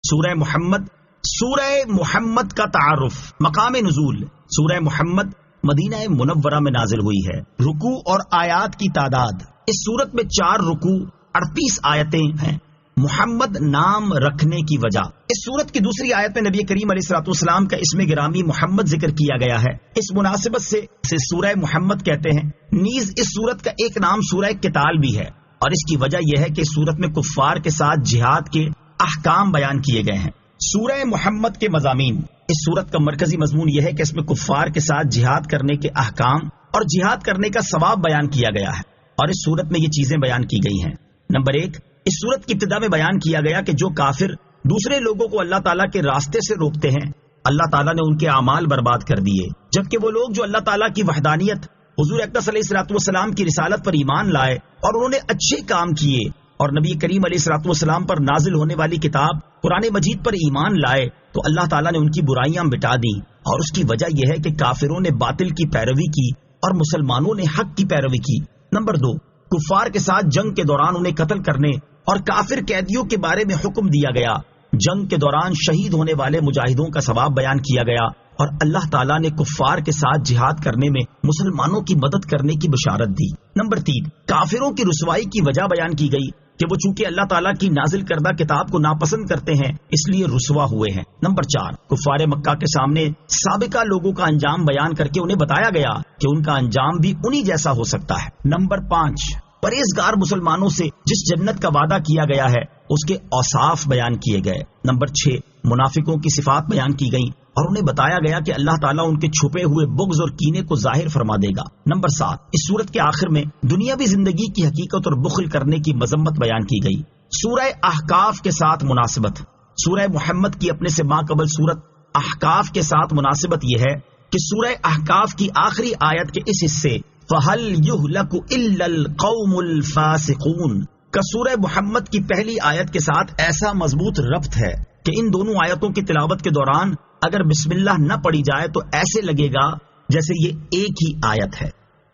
سورہ محمد. سورہ محمد کا تعارف. مقام نزول. سورہ محمد مدینہ منورہ میں نازل ہوئی ہے. رکوع اور آیات کی تعداد. اس سورت میں 4 رکوع 38 آیتیں ہیں. محمد نام رکھنے کی وجہ. اس سورت کی دوسری آیت میں نبی کریم علیہ الصلوۃ والسلام کا اسم گرامی محمد ذکر کیا گیا ہے. اس مناسبت سے سورہ محمد کہتے ہیں. نیز اس سورت کا ایک نام سورہ قتال بھی ہے، اور اس کی وجہ یہ ہے کہ اس سورت میں کفار کے ساتھ جہاد کے احکام بیان کیے گئے ہیں. سورہ محمد کے مضامین. اس سورت کا مرکزی مضمون یہ ہے کہ اس میں کفار کے ساتھ جہاد کرنے کے احکام اور جہاد کرنے کا ثواب بیان کیا گیا ہے، اور اس سورت میں یہ چیزیں بیان کی گئی ہیں. نمبر 1، اس سورت کی ابتدا میں بیان کیا گیا کہ جو کافر دوسرے لوگوں کو اللہ تعالیٰ کے راستے سے روکتے ہیں، اللہ تعالیٰ نے ان کے اعمال برباد کر دیے، جبکہ وہ لوگ جو اللہ تعالیٰ کی وحدانیت، حضور اقدس علیہ الصلوۃ والسلام کی رسالت پر ایمان لائے اور انہوں نے اچھے کام کیے اور نبی کریم علیہ الصلوۃ والسلام پر نازل ہونے والی کتاب قرآن مجید پر ایمان لائے، تو اللہ تعالیٰ نے ان کی برائیاں مٹا دیں. اور اس کی وجہ یہ ہے کہ کافروں نے باطل کی پیروی کی اور مسلمانوں نے حق کی پیروی کی. نمبر 2، کفار کے ساتھ جنگ کے دوران انہیں قتل کرنے اور کافر قیدیوں کے بارے میں حکم دیا گیا. جنگ کے دوران شہید ہونے والے مجاہدوں کا ثواب بیان کیا گیا، اور اللہ تعالیٰ نے کفار کے ساتھ جہاد کرنے میں مسلمانوں کی مدد کرنے کی بشارت دی. نمبر 3، کافروں کی رسوائی کی وجہ بیان کی گئی کہ وہ چونکہ اللہ تعالیٰ کی نازل کردہ کتاب کو ناپسند کرتے ہیں اس لیے رسوا ہوئے ہیں. نمبر 4، کفار مکہ کے سامنے سابقہ لوگوں کا انجام بیان کر کے انہیں بتایا گیا کہ ان کا انجام بھی انہی جیسا ہو سکتا ہے. نمبر 5، پرہیزگار مسلمانوں سے جس جنت کا وعدہ کیا گیا ہے اس کے اوصاف بیان کیے گئے. نمبر 6، منافقوں کی صفات بیان کی گئیں اور انہیں بتایا گیا کہ اللہ تعالیٰ ان کے چھپے ہوئے بغض اور کینے کو ظاہر فرما دے گا. نمبر 7، اس سورت کے آخر میں دنیاوی زندگی کی حقیقت اور بخل کرنے کی مذمت بیان کی گئی. سورہ احقاف کے ساتھ مناسبت. سورہ محمد کی اپنے سے ماقبل سورت احقاف کے ساتھ مناسبت یہ ہے کہ سورہ احقاف کی آخری آیت کے اس حصے فَهَلْ يُهْلَكُ إِلَّا الْقَوْمُ الْفَاسِقُونَ کا سورہ محمد کی پہلی آیت کے ساتھ ایسا مضبوط ربط ہے کہ ان دونوں آیتوں کی تلاوت کے دوران اگر بسم اللہ نہ پڑھی جائے تو ایسے لگے گا جیسے یہ ایک ہی آیت ہے.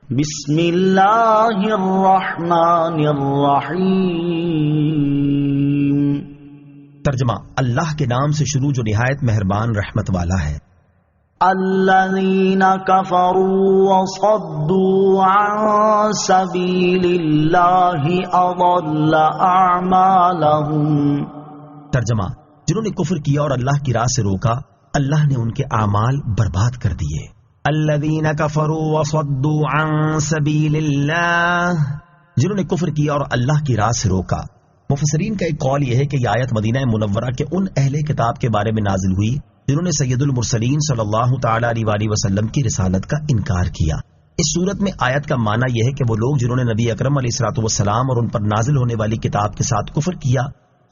بسم اللہ الرحمن الرحیم. ترجمہ: اللہ کے نام سے شروع جو نہایت مہربان رحمت والا ہے. الذین کفروا وصدوا عن سبیل اللہ اضل اعمالہم. ترجمہ: جنہوں نے کفر کیا اور اللہ کی راہ سے روکا، اللہ نے ان کے اعمال برباد کر دیے. الذین کفروا وصدوا عن سبیل اللہ، جنہوں نے کفر کیا اور اللہ کی راہ سے روکا. مفسرین کا ایک قول یہ ہے کہ یہ آیت مدینہ منورہ کے ان اہل کتاب کے بارے میں نازل ہوئی جنہوں نے سید المرسلین صلی اللہ تعالی علیہ وآلہ وسلم کی رسالت کا انکار کیا. اس صورت میں آیت کا معنی یہ ہے کہ وہ لوگ جنہوں نے نبی اکرم علیہ الصلوۃ والسلام اور ان پر نازل ہونے والی کتاب کے ساتھ کفر کیا،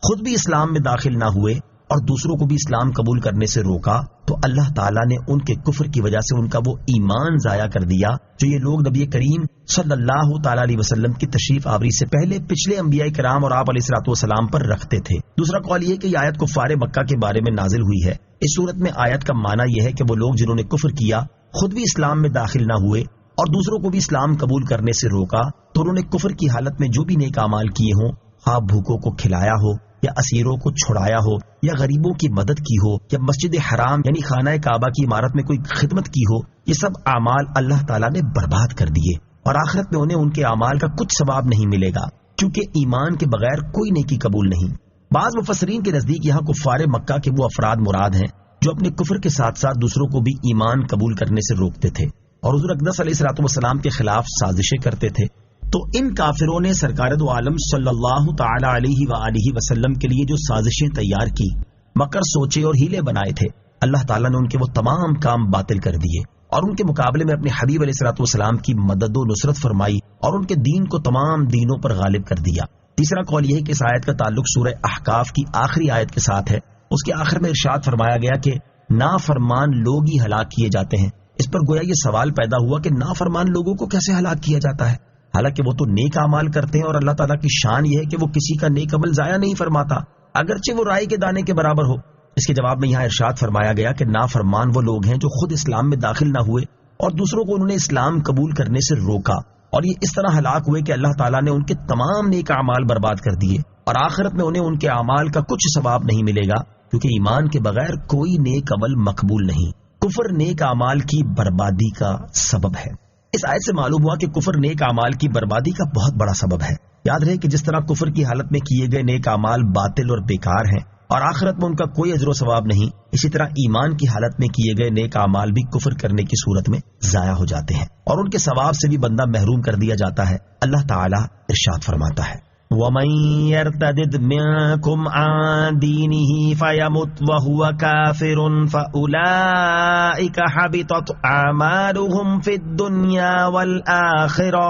خود بھی اسلام میں داخل نہ ہوئے اور دوسروں کو بھی اسلام قبول کرنے سے روکا، تو اللہ تعالیٰ نے ان کے کفر کی وجہ سے ان کا وہ ایمان ضائع کر دیا جو یہ لوگ نبی کریم صلی اللہ تعالیٰ علیہ وسلم کی تشریف آوری سے پہلے پچھلے انبیاء کرام اور آپ علیہ الصلوۃ والسلام پر رکھتے تھے. دوسرا قول یہ کہ یہ آیت کفار مکہ کے بارے میں نازل ہوئی ہے. اس صورت میں آیت کا معنی یہ ہے کہ وہ لوگ جنہوں نے کفر کیا، خود بھی اسلام میں داخل نہ ہوئے اور دوسروں کو بھی اسلام قبول کرنے سے روکا، تو انہوں نے کفر کی حالت میں جو بھی نیک اعمال کیے ہوں، خواہ بھوکوں کو کھلایا ہو یا اسیروں کو چھڑایا ہو یا غریبوں کی مدد کی ہو یا مسجد حرام یعنی خانہ کعبہ کی عمارت میں کوئی خدمت کی ہو، یہ سب اعمال اللہ تعالیٰ نے برباد کر دیے اور آخرت میں انہیں ان کے اعمال کا کچھ ثواب نہیں ملے گا، کیونکہ ایمان کے بغیر کوئی نیکی قبول نہیں. بعض مفسرین کے نزدیک یہاں کفار مکہ کے وہ افراد مراد ہیں جو اپنے کفر کے ساتھ ساتھ دوسروں کو بھی ایمان قبول کرنے سے روکتے تھے اور حضور اقدس علیہ الصلوۃ والسلام کے خلاف سازشیں کرتے تھے. تو ان کافروں نے سرکار دو عالم صلی اللہ تعالی علیہ وآلہ وسلم کے لیے جو سازشیں تیار کی، مکر سوچے اور ہیلے بنائے تھے، اللہ تعالیٰ نے ان کے وہ تمام کام باطل کر دیے اور ان کے مقابلے میں اپنے حبیب علیہ الصلوۃ والسلام کی مدد و نصرت فرمائی اور ان کے دین کو تمام دینوں پر غالب کر دیا. تیسرا قول یہ ہے کہ اس آیت کا تعلق سورہ احقاف کی آخری آیت کے ساتھ ہے. اس کے آخر میں ارشاد فرمایا گیا کہ نافرمان لوگ ہی ہلاک کیے جاتے ہیں. اس پر گویا یہ سوال پیدا ہوا کہ نافرمان لوگوں کو کیسے ہلاک کیا جاتا ہے، حالانکہ وہ تو نیک اعمال کرتے ہیں اور اللہ تعالیٰ کی شان یہ ہے کہ وہ کسی کا نیک عمل ضائع نہیں فرماتا، اگرچہ وہ رائی کے دانے کے برابر ہو. اس کے جواب میں یہاں ارشاد فرمایا گیا کہ نافرمان وہ لوگ ہیں جو خود اسلام میں داخل نہ ہوئے اور دوسروں کو انہوں نے اسلام قبول کرنے سے روکا، اور یہ اس طرح ہلاک ہوئے کہ اللہ تعالیٰ نے ان کے تمام نیک اعمال برباد کر دیے اور آخرت میں انہیں ان کے اعمال کا کچھ ثواب نہیں ملے گا کیونکہ ایمان کے بغیر کوئی نیک عمل مقبول نہیں۔ کفر نیک اعمال کی بربادی کا سبب ہے۔ اس آیت سے معلوم ہوا کہ کفر نیک اعمال کی بربادی کا بہت بڑا سبب ہے۔ یاد رہے کہ جس طرح کفر کی حالت میں کیے گئے نیک اعمال باطل اور بیکار ہیں اور آخرت میں ان کا کوئی اجر و ثواب نہیں، اسی طرح ایمان کی حالت میں کیے گئے نیک اعمال بھی کفر کرنے کی صورت میں ضائع ہو جاتے ہیں اور ان کے ثواب سے بھی بندہ محروم کر دیا جاتا ہے۔ اللہ تعالیٰ ارشاد فرماتا ہے وَمَن يَرْتَدِدْ مِنكُمْ عَن دِينِهِ فَيَمُتْ وَهُوَ كَافِرٌ فَأُولَئِكَ حَبِطَتْ أَعْمَالُهُمْ فِي الدُّنْيَا وَالْآخِرَةِ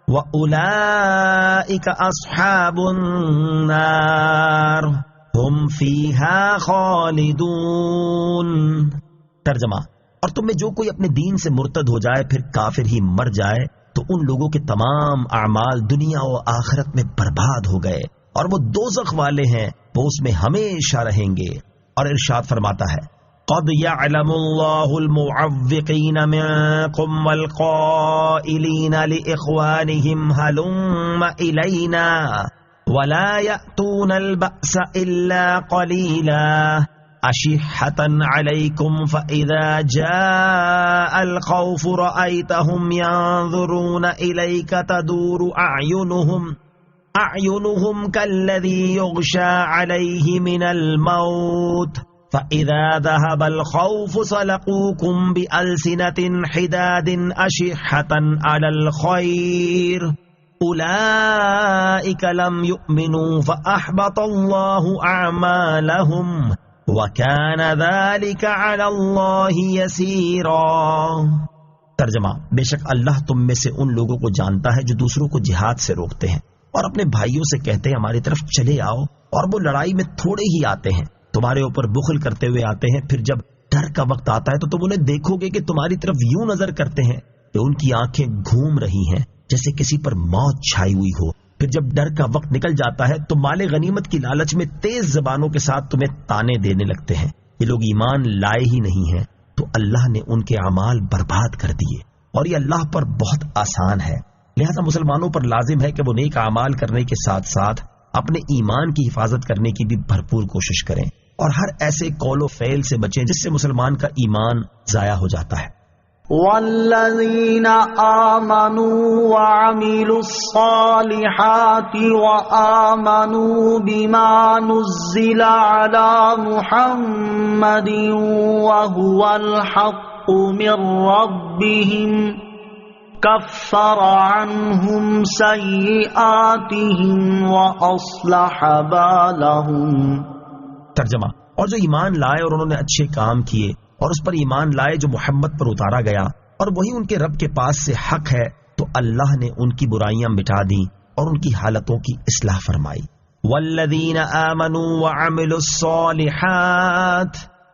وَأُولَئِكَ أَصْحَابُ النَّارِ هُمْ فِيهَا خَالِدُونَ۔ ترجمہ، اور تم میں جو کوئی اپنے دین سے مرتد ہو جائے پھر کافر ہی مر جائے تو ان لوگوں کے تمام اعمال دنیا و آخرت میں برباد ہو گئے اور وہ دوزخ والے ہیں، وہ اس میں ہمیشہ رہیں گے۔ اور ارشاد فرماتا ہے قَدْ يَعْلَمُ اللَّهُ الْمُعَوِّقِينَ مِنكُمْ وَالْقَائِلِينَ لِإِخْوَانِهِمْ هَلُمَّ إِلَيْنَا وَلَا يَأْتُونَ الْبَأْسَ إِلَّا قَلِيلًا أَشِحَّةً عَلَيْكُمْ فَإِذَا جَاءَ الْخَوْفُ رَأَيْتَهُمْ يَنظُرُونَ إِلَيْكَ تَدُورُ أَعْيُنُهُمْ كَالَّذِي يُغْشَى عَلَيْهِ مِنَ الْمَوْتِ فَإِذَا ذَهَبَ الْخَوْفُ سَلَقُوكُمْ بِأَلْسِنَةٍ حِدَادٍ أَشِحَّةً عَلَى الْخَيْرِ أُولَئِكَ لَمْ يُؤْمِنُوا فَأَحْبَطَ اللَّهُ أَعْمَالَهُمْ وَكَانَ ذَلِكَ عَلَى اللَّهِ يَسِيرًا۔ ترجمہ، بے شک اللہ تم میں سے ان لوگوں کو جانتا ہے جو دوسروں کو جہاد سے روکتے ہیں اور اپنے بھائیوں سے کہتے ہیں ہماری طرف چلے آؤ، اور وہ لڑائی میں تھوڑے ہی آتے ہیں، تمہارے اوپر بخل کرتے ہوئے آتے ہیں، پھر جب ڈر کا وقت آتا ہے تو تم انہیں دیکھو گے کہ تمہاری طرف یوں نظر کرتے ہیں کہ ان کی آنکھیں گھوم رہی ہیں جیسے کسی پر موت چھائی ہوئی ہو۔ پھر جب ڈر کا وقت نکل جاتا ہے تو مال غنیمت کی لالچ میں تیز زبانوں کے ساتھ تمہیں تانے دینے لگتے ہیں۔ یہ لوگ ایمان لائے ہی نہیں ہیں تو اللہ نے ان کے اعمال برباد کر دیے، اور یہ اللہ پر بہت آسان ہے۔ لہذا مسلمانوں پر لازم ہے کہ وہ نیک اعمال کرنے کے ساتھ ساتھ اپنے ایمان کی حفاظت کرنے کی بھی بھرپور کوشش کریں اور ہر ایسے قول و فعل سے بچیں جس سے مسلمان کا ایمان ضائع ہو جاتا ہے۔ والذین آمنوا وعملوا الصالحات وآمنوا بما نزل على محمد وهو الحق من ربهم كفر عنهم سيئاتهم وأصلح بالهم۔ ترجمہ، اور جو ایمان لائے اور انہوں نے اچھے کام کیے اور اس پر ایمان لائے جو محمد پر اتارا گیا اور وہی ان کے رب کے پاس سے حق ہے، تو اللہ نے ان کی برائیاں مٹا دیں اور ان کی حالتوں کی اصلاح فرمائی۔ والذین آمنوا وعملوا الصالحات،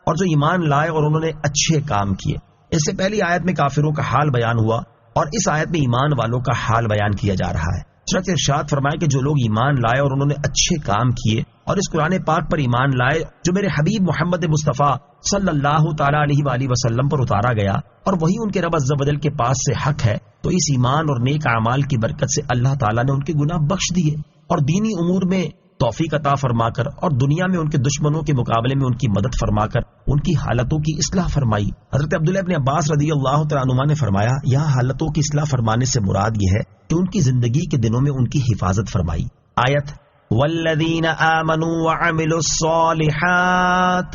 اور جو ایمان لائے اور انہوں نے اچھے کام کیے۔ اس سے پہلی آیت میں کافروں کا حال بیان ہوا اور اس آیت میں ایمان والوں کا حال بیان کیا جا رہا ہے۔ چنانچہ ارشاد فرمائے کہ جو لوگ ایمان لائے اور انہوں نے اچھے کام کیے اور اس قرآن پاک پر ایمان لائے جو میرے حبیب محمد مصطفیٰ صلی اللہ تعالیٰ علیہ وآلہ وسلم پر اتارا گیا اور وہی ان کے رب عز و جل کے پاس سے حق ہے، تو اس ایمان اور نیک اعمال کی برکت سے اللہ تعالیٰ نے ان کے گناہ بخش دیے اور دینی امور میں توفیق عطا فرما کر اور دنیا میں ان کے دشمنوں کے مقابلے میں ان کی مدد فرما کر ان کی حالتوں کی اصلاح فرمائی۔ حضرت عبداللہ ابن عباس رضی اللہ تعالیٰ عنہما نے فرمایا، یہاں حالتوں کی اصلاح فرمانے سے مراد یہ ہے کہ ان کی زندگی کے دنوں میں ان کی حفاظت فرمائی۔ آیت والذین آمنوا وعملوا الصالحات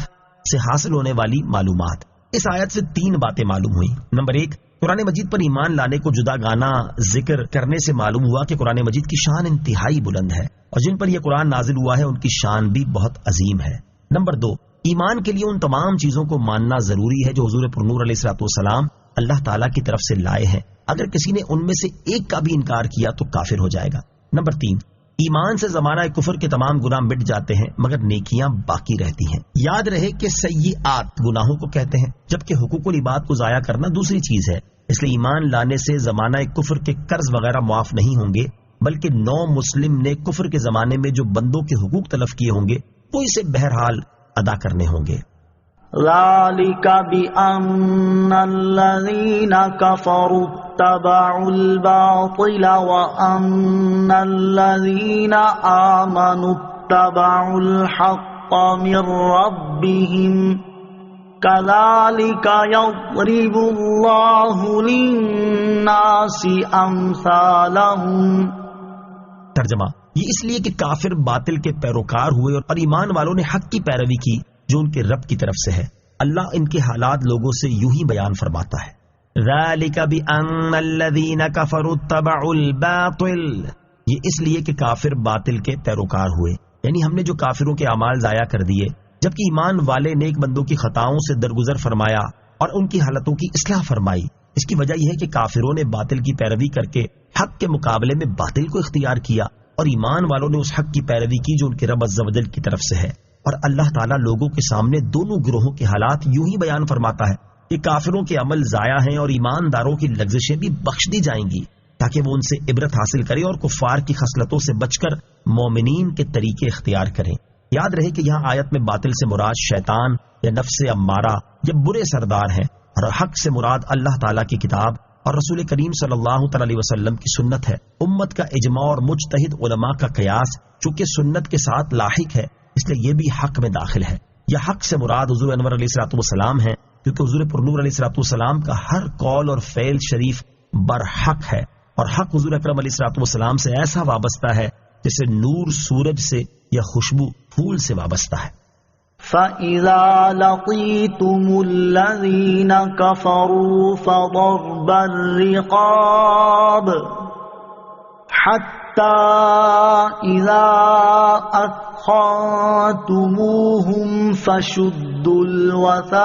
سے حاصل ہونے والی معلومات۔ اس آیت سے تین باتیں معلوم ہوئیں۔ نمبر ایک، قرآن مجید پر ایمان لانے کو جدا گانا ذکر کرنے سے معلوم ہوا کہ قرآن مجید کی شان انتہائی بلند ہے اور جن پر یہ قرآن نازل ہوا ہے ان کی شان بھی بہت عظیم ہے۔ نمبر دو، ایمان کے لیے ان تمام چیزوں کو ماننا ضروری ہے جو حضور پر نور علیہ الصلوۃ والسلام اللہ تعالیٰ کی طرف سے لائے ہیں۔ اگر کسی نے ان میں سے ایک کا بھی انکار کیا تو کافر ہو جائے گا۔ نمبر تین، ایمان سے زمانہ کفر کے تمام گناہ مٹ جاتے ہیں مگر نیکیاں باقی رہتی ہیں۔ یاد رہے کہ سیئات گناہوں کو کہتے ہیں جبکہ حقوق العباد کو ضائع کرنا دوسری چیز ہے۔ اس لیے ایمان لانے سے زمانہ کفر کے قرض وغیرہ معاف نہیں ہوں گے، بلکہ نو مسلم نے کفر کے زمانے میں جو بندوں کے حقوق تلف کیے ہوں گے وہ اسے بہرحال ادا کرنے ہوں گے۔ ذَلِكَ بِأَنَّ الَّذِينَ كَفَرُوا اتَّبَعُوا الْبَاطِلَ وَأَنَّ الَّذِينَ آمَنُوا اتَّبَعُوا الْحَقَّ من ربهم كذلك يضرب الله للناس أمثالهم۔ ترجمہ، یہ اس لیے کہ کافر باطل کے پیروکار ہوئے اور ایمان والوں نے حق کی پیروی کی جو ان کے رب کی طرف سے ہے۔ اللہ ان کے حالات لوگوں سے یوں ہی بیان فرماتا ہے، ذَلِكَ بِأَنَّ الَّذِينَ كَفَرُوا اتَّبَعُوا الْبَاطِلَ، یہ اس لیے کہ کافر باطل کے پیروکار ہوئے، یعنی ہم نے جو کافروں کے اعمال ضائع کر دیے، جبکہ ایمان والے نیک بندوں کی خطاؤں سے درگزر فرمایا اور ان کی حالتوں کی اصلاح فرمائی۔ اس کی وجہ یہ ہے کہ کافروں نے باطل کی پیروی کر کے حق کے مقابلے میں باطل کو اختیار کیا، اور ایمان والوں نے اس حق کی پیروی کی جو ان کے رب عز و جل کی طرف سے ہے۔ اور اللہ تعالیٰ لوگوں کے سامنے دونوں گروہوں کے حالات یوں ہی بیان فرماتا ہے کہ کافروں کے عمل ضائع ہیں اور ایمانداروں کی لغزشیں بھی بخش دی جائیں گی، تاکہ وہ ان سے عبرت حاصل کریں اور کفار کی خصلتوں سے بچ کر مومنین کے طریقے اختیار کریں۔ یاد رہے کہ یہاں آیت میں باطل سے مراد شیطان یا نفس امارہ یا برے سردار ہیں، اور حق سے مراد اللہ تعالیٰ کی کتاب اور رسول کریم صلی اللہ تعالی علیہ وسلم کی سنت ہے۔ امت کا اجماع اور مجتہد علماء کا قیاس چونکہ سنت کے ساتھ لاحق ہے، اس لیے یہ بھی حق میں داخل ہے۔ یہ حق سے مراد حضور انور علیہ الصلوۃ والسلام ہے، کیونکہ حضور پرنور علیہ الصلوۃ والسلام کا ہر قول اور فعل شریف برحق ہے، اور حق حضور اکرم علیہ الصلوۃ والسلام سے ایسا وابستہ ہے جیسے نور سورج سے یا خوشبو پھول سے وابستہ ہے۔ فَإِذَا لَقِيتُمُ الَّذِينَ كَفَرُوا فَضَرْبَ الرِّقَابِ حَتَّى إِذَا أَثْخَنتُمُوهُمْ فَشُدُّوا الْوَثَاقَ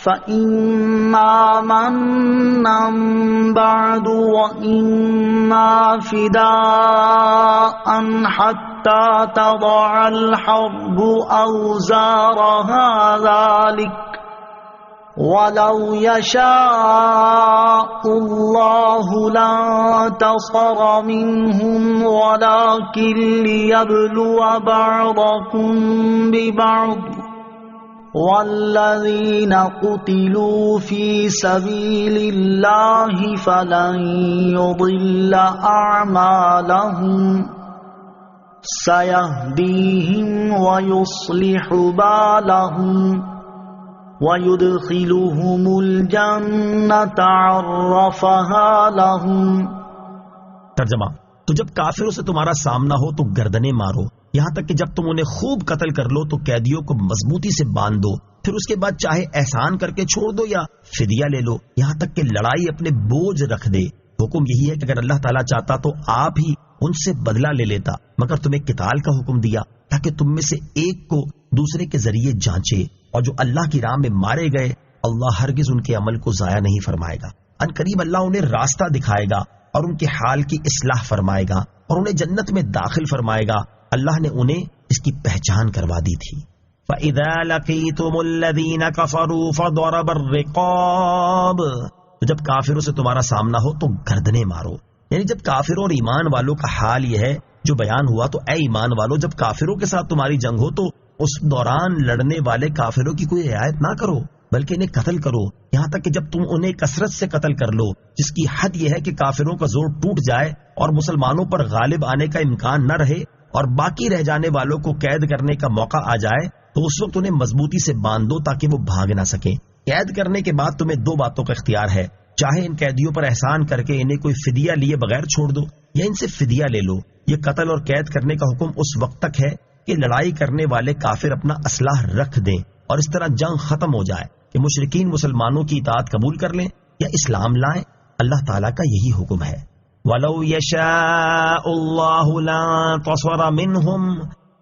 فَإِمَّا مَنًّا بَعْدُ وَإِمَّا فِدَاءً حَتَّى تَضَعَ الْحَرْبُ أَوْزَارَهَا ذَلِكَ وَلَوْ يَشَاءُ اللَّهُ لَانتَصَرَ مِنْهُمْ وَلَكِنْ لِيَبْلُوَ بَعْضَكُمْ بِبَعْضٍ وَالَّذِينَ قُتِلُوا فِي سَبِيلِ اللَّهِ فَلَنْ يُضِلَّ أَعْمَالَهُمْ سَيَهْدِيهِمْ وَيُصْلِحُ بَالَهُمْ وَيُدْخِلُهُمُ الْجَنَّةَ عَرَّفَهَا لَهُمْ۔ ترجمہ، تو جب کافروں سے تمہارا سامنا ہو تو گردنیں مارو، یہاں تک کہ جب تم انہیں خوب قتل کر لو تو قیدیوں کو مضبوطی سے باندھ دو، پھر اس کے بعد چاہے احسان کر کے چھوڑ دو یا فدیہ لے لو، یہاں تک کہ لڑائی اپنے بوجھ رکھ دے۔ حکم یہی ہے کہ اگر اللہ تعالیٰ چاہتا تو آپ ہی ان سے بدلہ لے لیتا، مگر تمہیں قتال کا حکم دیا تاکہ تم میں سے ایک کو دوسرے کے ذریعے جانچے، اور جو اللہ کی راہ میں مارے گئے اللہ ہرگز ان کے عمل کو ضائع نہیں فرمائے گا۔ ان قریب اللہ انہیں راستہ دکھائے گا اور ان کے حال کی اصلاح فرمائے گا اور انہیں جنت میں داخل فرمائے گا۔ اللہ نے انہیں اس کی پہچان کروا دی تھی۔ فَإِذَا لَقِيتُمُ الَّذِينَ كَفَرُوا فَضَرَبَ الرِّقَابَ، تو جب کافروں سے تمہارا سامنا ہو تو گردنیں مارو، یعنی جب کافروں اور ایمان والوں کا حال یہ ہے جو بیان ہوا، تو اے ایمان والو جب کافروں کے ساتھ تمہاری جنگ ہو تو اس دوران لڑنے والے کافروں کی کوئی رعایت نہ کرو، بلکہ انہیں قتل کرو، یہاں تک کہ جب تم انہیں کثرت سے قتل کر لو، جس کی حد یہ ہے کہ کافروں کا زور ٹوٹ جائے اور مسلمانوں پر غالب آنے کا امکان نہ رہے اور باقی رہ جانے والوں کو قید کرنے کا موقع آ جائے، تو اس وقت انہیں مضبوطی سے باندھ دو تاکہ وہ بھاگ نہ سکیں۔ قید کرنے کے بعد تمہیں دو باتوں کا اختیار ہے، چاہے ان قیدیوں پر احسان کر کے انہیں کوئی فدیہ لیے بغیر چھوڑ دو یا ان سے فدیہ لے لو۔ یہ قتل اور قید کرنے کا حکم اس وقت تک ہے کہ لڑائی کرنے والے کافر اپنا اسلحہ رکھ دیں اور اس طرح جنگ ختم ہو جائے کہ مشرکین مسلمانوں کی اطاعت قبول کر لیں یا اسلام لائیں۔ اللہ تعالیٰ کا یہی حکم ہے۔ وَلَوْ يَشَاءُ اللَّهُ لَانتَصَرَ مِنْهُمْ،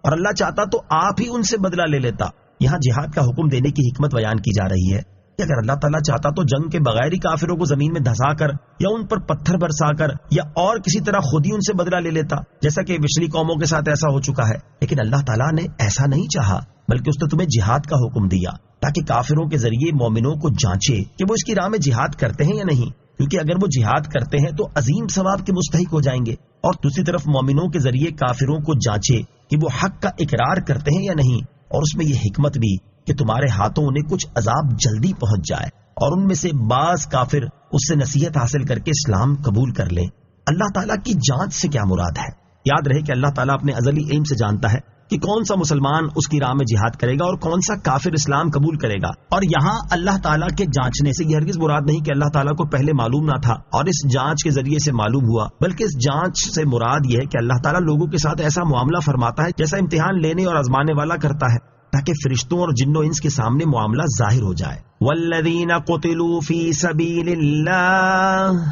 اور اللہ چاہتا تو آپ ہی ان سے بدلہ لے لیتا۔ یہاں جہاد کا حکم دینے کی حکمت بیان کی جا رہی ہے کہ اگر اللہ تعالیٰ چاہتا تو جنگ کے بغیر ہی کافروں کو زمین میں دھسا کر یا ان پر پتھر برسا کر یا اور کسی طرح خود ہی ان سے بدلہ لے لیتا، جیسا کہ پچھلی قوموں کے ساتھ ایسا ہو چکا ہے۔ لیکن اللہ تعالیٰ نے ایسا نہیں چاہا، بلکہ اس نے تمہیں جہاد کا حکم دیا تاکہ کافروں کے ذریعے مومنوں کو جانچے کہ وہ اس کی راہ میں جہاد کرتے ہیں یا نہیں، کیونکہ اگر وہ جہاد کرتے ہیں تو عظیم ثواب کے مستحق ہو جائیں گے، اور دوسری طرف مومنوں کے ذریعے کافروں کو جانچے کہ وہ حق کا اقرار کرتے ہیں یا نہیں، اور اس میں یہ حکمت بھی کہ تمہارے ہاتھوں انہیں کچھ عذاب جلدی پہنچ جائے اور ان میں سے بعض کافر اس سے نصیحت حاصل کر کے اسلام قبول کر لیں۔ اللہ تعالیٰ کی جانچ سے کیا مراد ہے؟ یاد رہے کہ اللہ تعالیٰ اپنے ازلی علم سے جانتا ہے کہ کون سا مسلمان اس کی راہ میں جہاد کرے گا اور کون سا کافر اسلام قبول کرے گا. اور یہاں اللہ تعالیٰ کے جانچنے سے یہ ہرگز مراد نہیں کہ اللہ تعالیٰ کو پہلے معلوم نہ تھا اور اس جانچ کے ذریعے سے معلوم ہوا، بلکہ اس جانچ سے مراد یہ ہے کہ اللہ تعالیٰ لوگوں کے ساتھ ایسا معاملہ فرماتا ہے جیسا امتحان لینے اور آزمانے والا کرتا ہے، تاکہ فرشتوں اور جنوں انس کے سامنے معاملہ ظاہر ہو جائے. والذین قتلوا فی سبیل اللہ،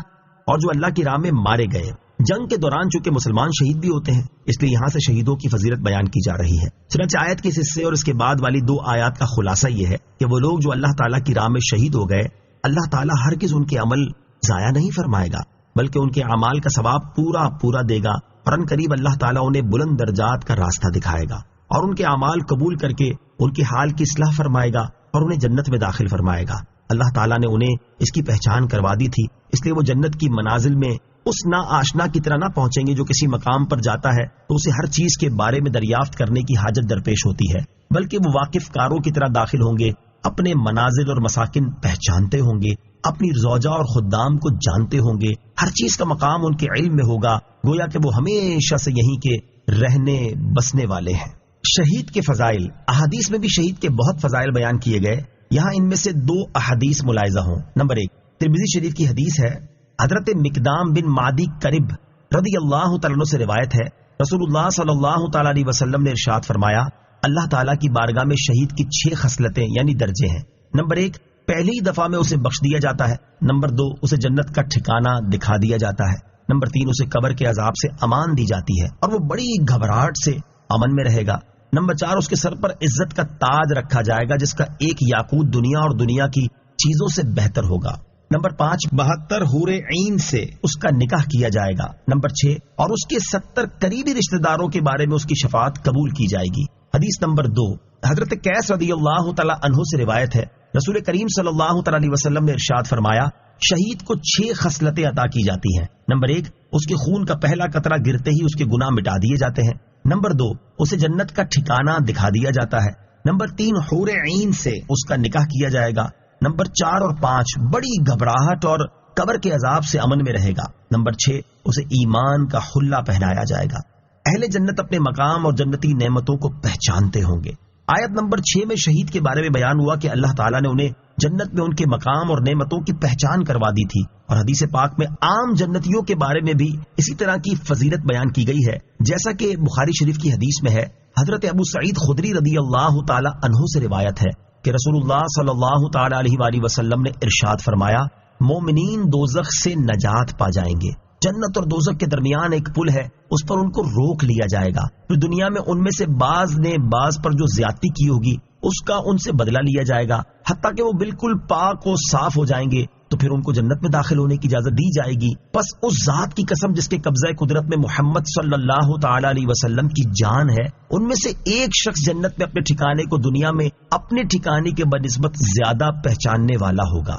اور جو اللہ کی راہ میں مارے گئے. جنگ کے دوران چونکہ مسلمان شہید بھی ہوتے ہیں، اس لیے یہاں سے شہیدوں کی فضیلت بیان کی جا رہی ہے. چنانچہ آیت کے اس حصے اور اس کے بعد والی 2 آیات کا خلاصہ یہ ہے کہ وہ لوگ جو اللہ تعالیٰ کی راہ میں شہید ہو گئے، اللہ تعالیٰ ہرگز ان کے عمل ضائع نہیں فرمائے گا، بلکہ ان کے اعمال کا ثواب پورا دے گا، اور ان قریب اللہ تعالیٰ انہیں بلند درجات کا راستہ دکھائے گا اور ان کے اعمال قبول کر کے ان کے حال کی اصلاح فرمائے گا اور انہیں جنت میں داخل فرمائے گا. اللہ تعالیٰ نے انہیں اس کی پہچان کروا دی تھی، اس لیے وہ جنت کی منازل میں اس نا آشنا کی طرح نہ پہنچیں گے جو کسی مقام پر جاتا ہے تو اسے ہر چیز کے بارے میں دریافت کرنے کی حاجت درپیش ہوتی ہے، بلکہ وہ واقف کاروں کی طرح داخل ہوں گے، اپنے منازل اور مساکن پہچانتے ہوں گے، اپنی زوجہ اور خدام کو جانتے ہوں گے، ہر چیز کا مقام ان کے علم میں ہوگا، گویا کہ وہ ہمیشہ سے یہیں کے رہنے بسنے والے ہیں. شہید کے فضائل. احادیث میں بھی شہید کے بہت فضائل بیان کیے گئے، یہاں ان میں سے 2 احادیث ملاحظہ ہوں. نمبر 1 ترمذی شریف کی حدیث ہے، حضرت مقدام بن معدی کرب رضی اللہ تعالیٰ عنہ سے روایت ہے، رسول اللہ صلی اللہ تعالیٰ علیہ وسلم نے ارشاد فرمایا، اللہ تعالیٰ کی بارگاہ میں شہید کی 6 خصلتیں یعنی درجے ہیں. نمبر 1 پہلی دفعہ میں اسے بخش دیا جاتا ہے. نمبر 2 اسے جنت کا ٹھکانہ دکھا دیا جاتا ہے. نمبر 3 اسے قبر کے عذاب سے امان دی جاتی ہے اور وہ بڑی گھبراہٹ سے امن میں رہے گا. نمبر 4 اس کے سر پر عزت کا تاج رکھا جائے گا جس کا ایک یاقوت دنیا اور دنیا کی چیزوں سے بہتر ہوگا. نمبر 5 72 حور عین سے اس کا نکاح کیا جائے گا. نمبر 6 اور اس کے 70 قریبی رشتہ داروں کے بارے میں اس کی شفاعت قبول کی جائے گی. حدیث نمبر 2 حضرت قیس رضی اللہ تعالیٰ عنہ سے روایت ہے، رسول کریم صلی اللہ تعالیٰ علیہ وسلم نے ارشاد فرمایا، شہید کو 6 خصلتیں عطا کی جاتی ہیں. نمبر 1 اس کے خون کا پہلا قطرہ گرتے ہی اس کے گناہ مٹا دیے جاتے ہیں. نمبر 2 اسے جنت کا ٹھکانہ دکھا دیا جاتا ہے. نمبر 3 حور عین سے اس کا نکاح کیا جائے گا. نمبر 4 اور 5 بڑی گھبراہٹ اور قبر کے عذاب سے امن میں رہے گا. نمبر 6 اسے ایمان کا حلہ پہنایا جائے گا. اہل جنت اپنے مقام اور جنتی نعمتوں کو پہچانتے ہوں گے. آیت نمبر 6 میں شہید کے بارے میں بیان ہوا کہ اللہ تعالیٰ نے انہیں جنت میں ان کے مقام اور نعمتوں کی پہچان کروا دی تھی، اور حدیث پاک میں عام جنتیوں کے بارے میں بھی اسی طرح کی فضیلت بیان کی گئی ہے، جیسا کہ بخاری شریف کی حدیث میں ہے. حضرت ابو سعید خدری رضی اللہ تعالیٰ عنہ سے روایت ہے کہ رسول اللہ صلی اللہ تعالیٰ علیہ وآلہ وسلم نے ارشاد فرمایا، مومنین دوزخ سے نجات پا جائیں گے. جنت اور دوزخ کے درمیان ایک پل ہے، اس پر ان کو روک لیا جائے گا. تو دنیا میں ان میں سے بعض نے بعض پر جو زیادتی کی ہوگی اس کا ان سے بدلہ لیا جائے گا، حتیٰ کہ وہ بالکل پاک و صاف ہو جائیں گے. تو پھر ان کو جنت میں داخل ہونے کی اجازت دی جائے گی. بس اس ذات کی قسم جس کے قبضہ قدرت میں محمد صلی اللہ تعالی علیہ وسلم کی جان ہے، ان میں سے ایک شخص جنت میں اپنے ٹھکانے کو دنیا میں اپنے ٹھکانے کے بنسبت زیادہ پہچاننے والا ہوگا.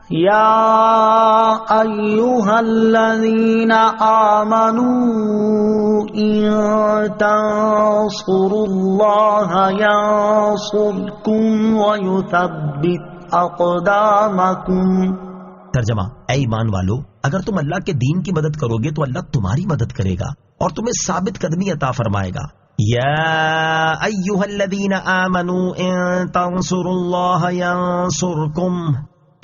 یا ایھا الذین آمنوا ان تنصروا اللہ ینصرکم ویثبت اقدامکم. ترجمہ: اے ایمان والو، اگر تم اللہ کے دین کی مدد کرو گے تو اللہ تمہاری مدد کرے گا اور تمہیں ثابت قدمی عطا فرمائے گا. یا ایھا الذین آمنوا ان تنصروا اللہ ینصرکم.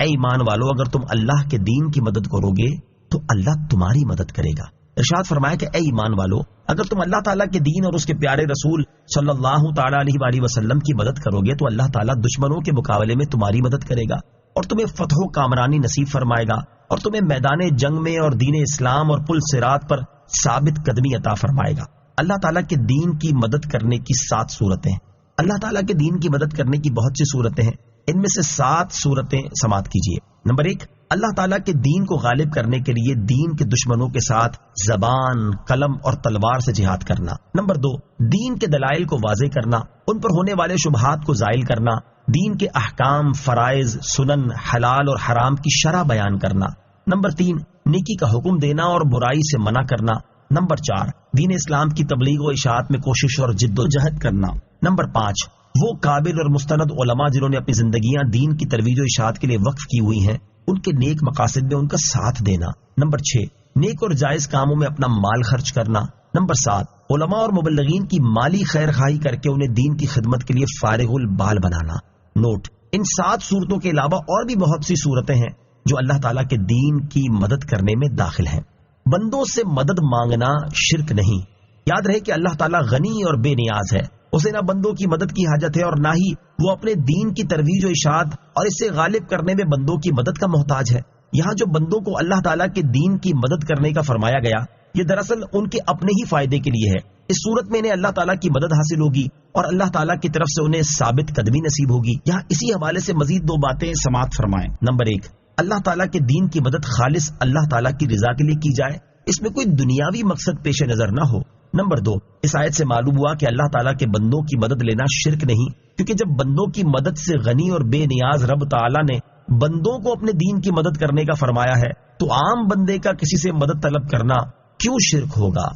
اے ایمان والو، اگر تم اللہ کے دین کی مدد کرو گے تو اللہ تمہاری مدد کرے گا. ارشاد فرمایا کہ اے ایمان والو، اگر تم اللہ تعالیٰ کے دین اور اس کے پیارے رسول صلی اللہ تعالیٰ علیہ وآلہ وسلم کی مدد کرو گے تو اللہ تعالیٰ دشمنوں کے مقابلے میں تمہاری مدد کرے گا اور تمہیں فتح و کامرانی نصیب فرمائے گا اور تمہیں میدان جنگ میں اور دین اسلام اور پل صراط پر ثابت قدمی عطا فرمائے گا. اللہ تعالیٰ کے دین کی مدد کرنے کی 7 صورتیں. اللہ تعالیٰ کے دین کی مدد کرنے کی بہت سی صورتیں ہیں، ان میں سے 7 صورتیں سماعت کیجیے. نمبر 1، اللہ تعالیٰ کے دین کو غالب کرنے کے لیے دین کے دشمنوں کے ساتھ زبان، قلم اور تلوار سے جہاد کرنا. نمبر 2، دین کے دلائل کو واضح کرنا، ان پر ہونے والے شبہات کو زائل کرنا، دین کے احکام، فرائض، سنن، حلال اور حرام کی شرح بیان کرنا. نمبر 3، نیکی کا حکم دینا اور برائی سے منع کرنا. نمبر 4، دین اسلام کی تبلیغ و اشاعت میں کوشش اور جد و جہد کرنا. نمبر 5، وہ قابل اور مستند علماء جنہوں نے اپنی زندگیاں دین کی ترویج و اشاعت کے لیے وقف کی ہوئی ہیں، ان کے نیک مقاصد میں ان کا ساتھ دینا. نمبر 6، نیک اور جائز کاموں میں اپنا مال خرچ کرنا. نمبر 7، علماء اور مبلغین کی مالی خیر خواہی کر کے انہیں دین کی خدمت کے لیے فارغ البال بنانا۔ نوٹ: ان 7 صورتوں کے علاوہ اور بھی بہت سی صورتیں ہیں جو اللہ تعالیٰ کے دین کی مدد کرنے میں داخل ہیں۔ بندوں سے مدد مانگنا شرک نہیں۔ یاد رہے کہ اللہ تعالیٰ غنی اور بے نیاز ہے، اسے نہ بندوں کی مدد کی حاجت ہے اور نہ ہی وہ اپنے دین کی ترویج و اشاعت اور اسے غالب کرنے میں بندوں کی مدد کا محتاج ہے۔ یہاں جو بندوں کو اللہ تعالیٰ کے دین کی مدد کرنے کا فرمایا گیا، یہ دراصل ان کے اپنے ہی فائدے کے لیے ہے۔ اس صورت میں انہیں اللہ تعالیٰ کی مدد حاصل ہوگی اور اللہ تعالیٰ کی طرف سے انہیں ثابت قدمی نصیب ہوگی۔ یہاں اسی حوالے سے مزید 2 باتیں سماعت فرمائیں۔ نمبر 1، اللہ تعالیٰ کے دین کی مدد خالص اللہ تعالیٰ کی رضا کے لیے کی جائے، اس میں کوئی دنیاوی مقصد پیش نظر نہ ہو۔ نمبر 2، اس آیت سے معلوم ہوا کہ اللہ تعالیٰ کے بندوں کی مدد لینا شرک نہیں، کیونکہ جب بندوں کی مدد سے غنی اور بے نیاز رب تعالیٰ نے بندوں کو اپنے دین کی مدد کرنے کا فرمایا ہے تو عام بندے کا کسی سے مدد طلب کرنا کیوں شرک ہوگا؟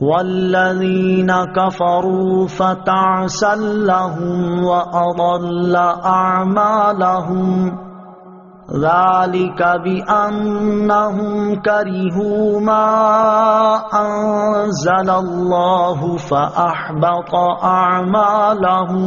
وَالَّذِينَ كَفَرُوا فَتَعْسًا لَّهُمْ وَأَضَلَّ أَعْمَالَهُمْ ذَلِكَ بِأَنَّهُمْ كَرِهُوا مَا أَنزَلَ اللَّهُ فَأَحْبَطَ أَعْمَالَهُمْ۔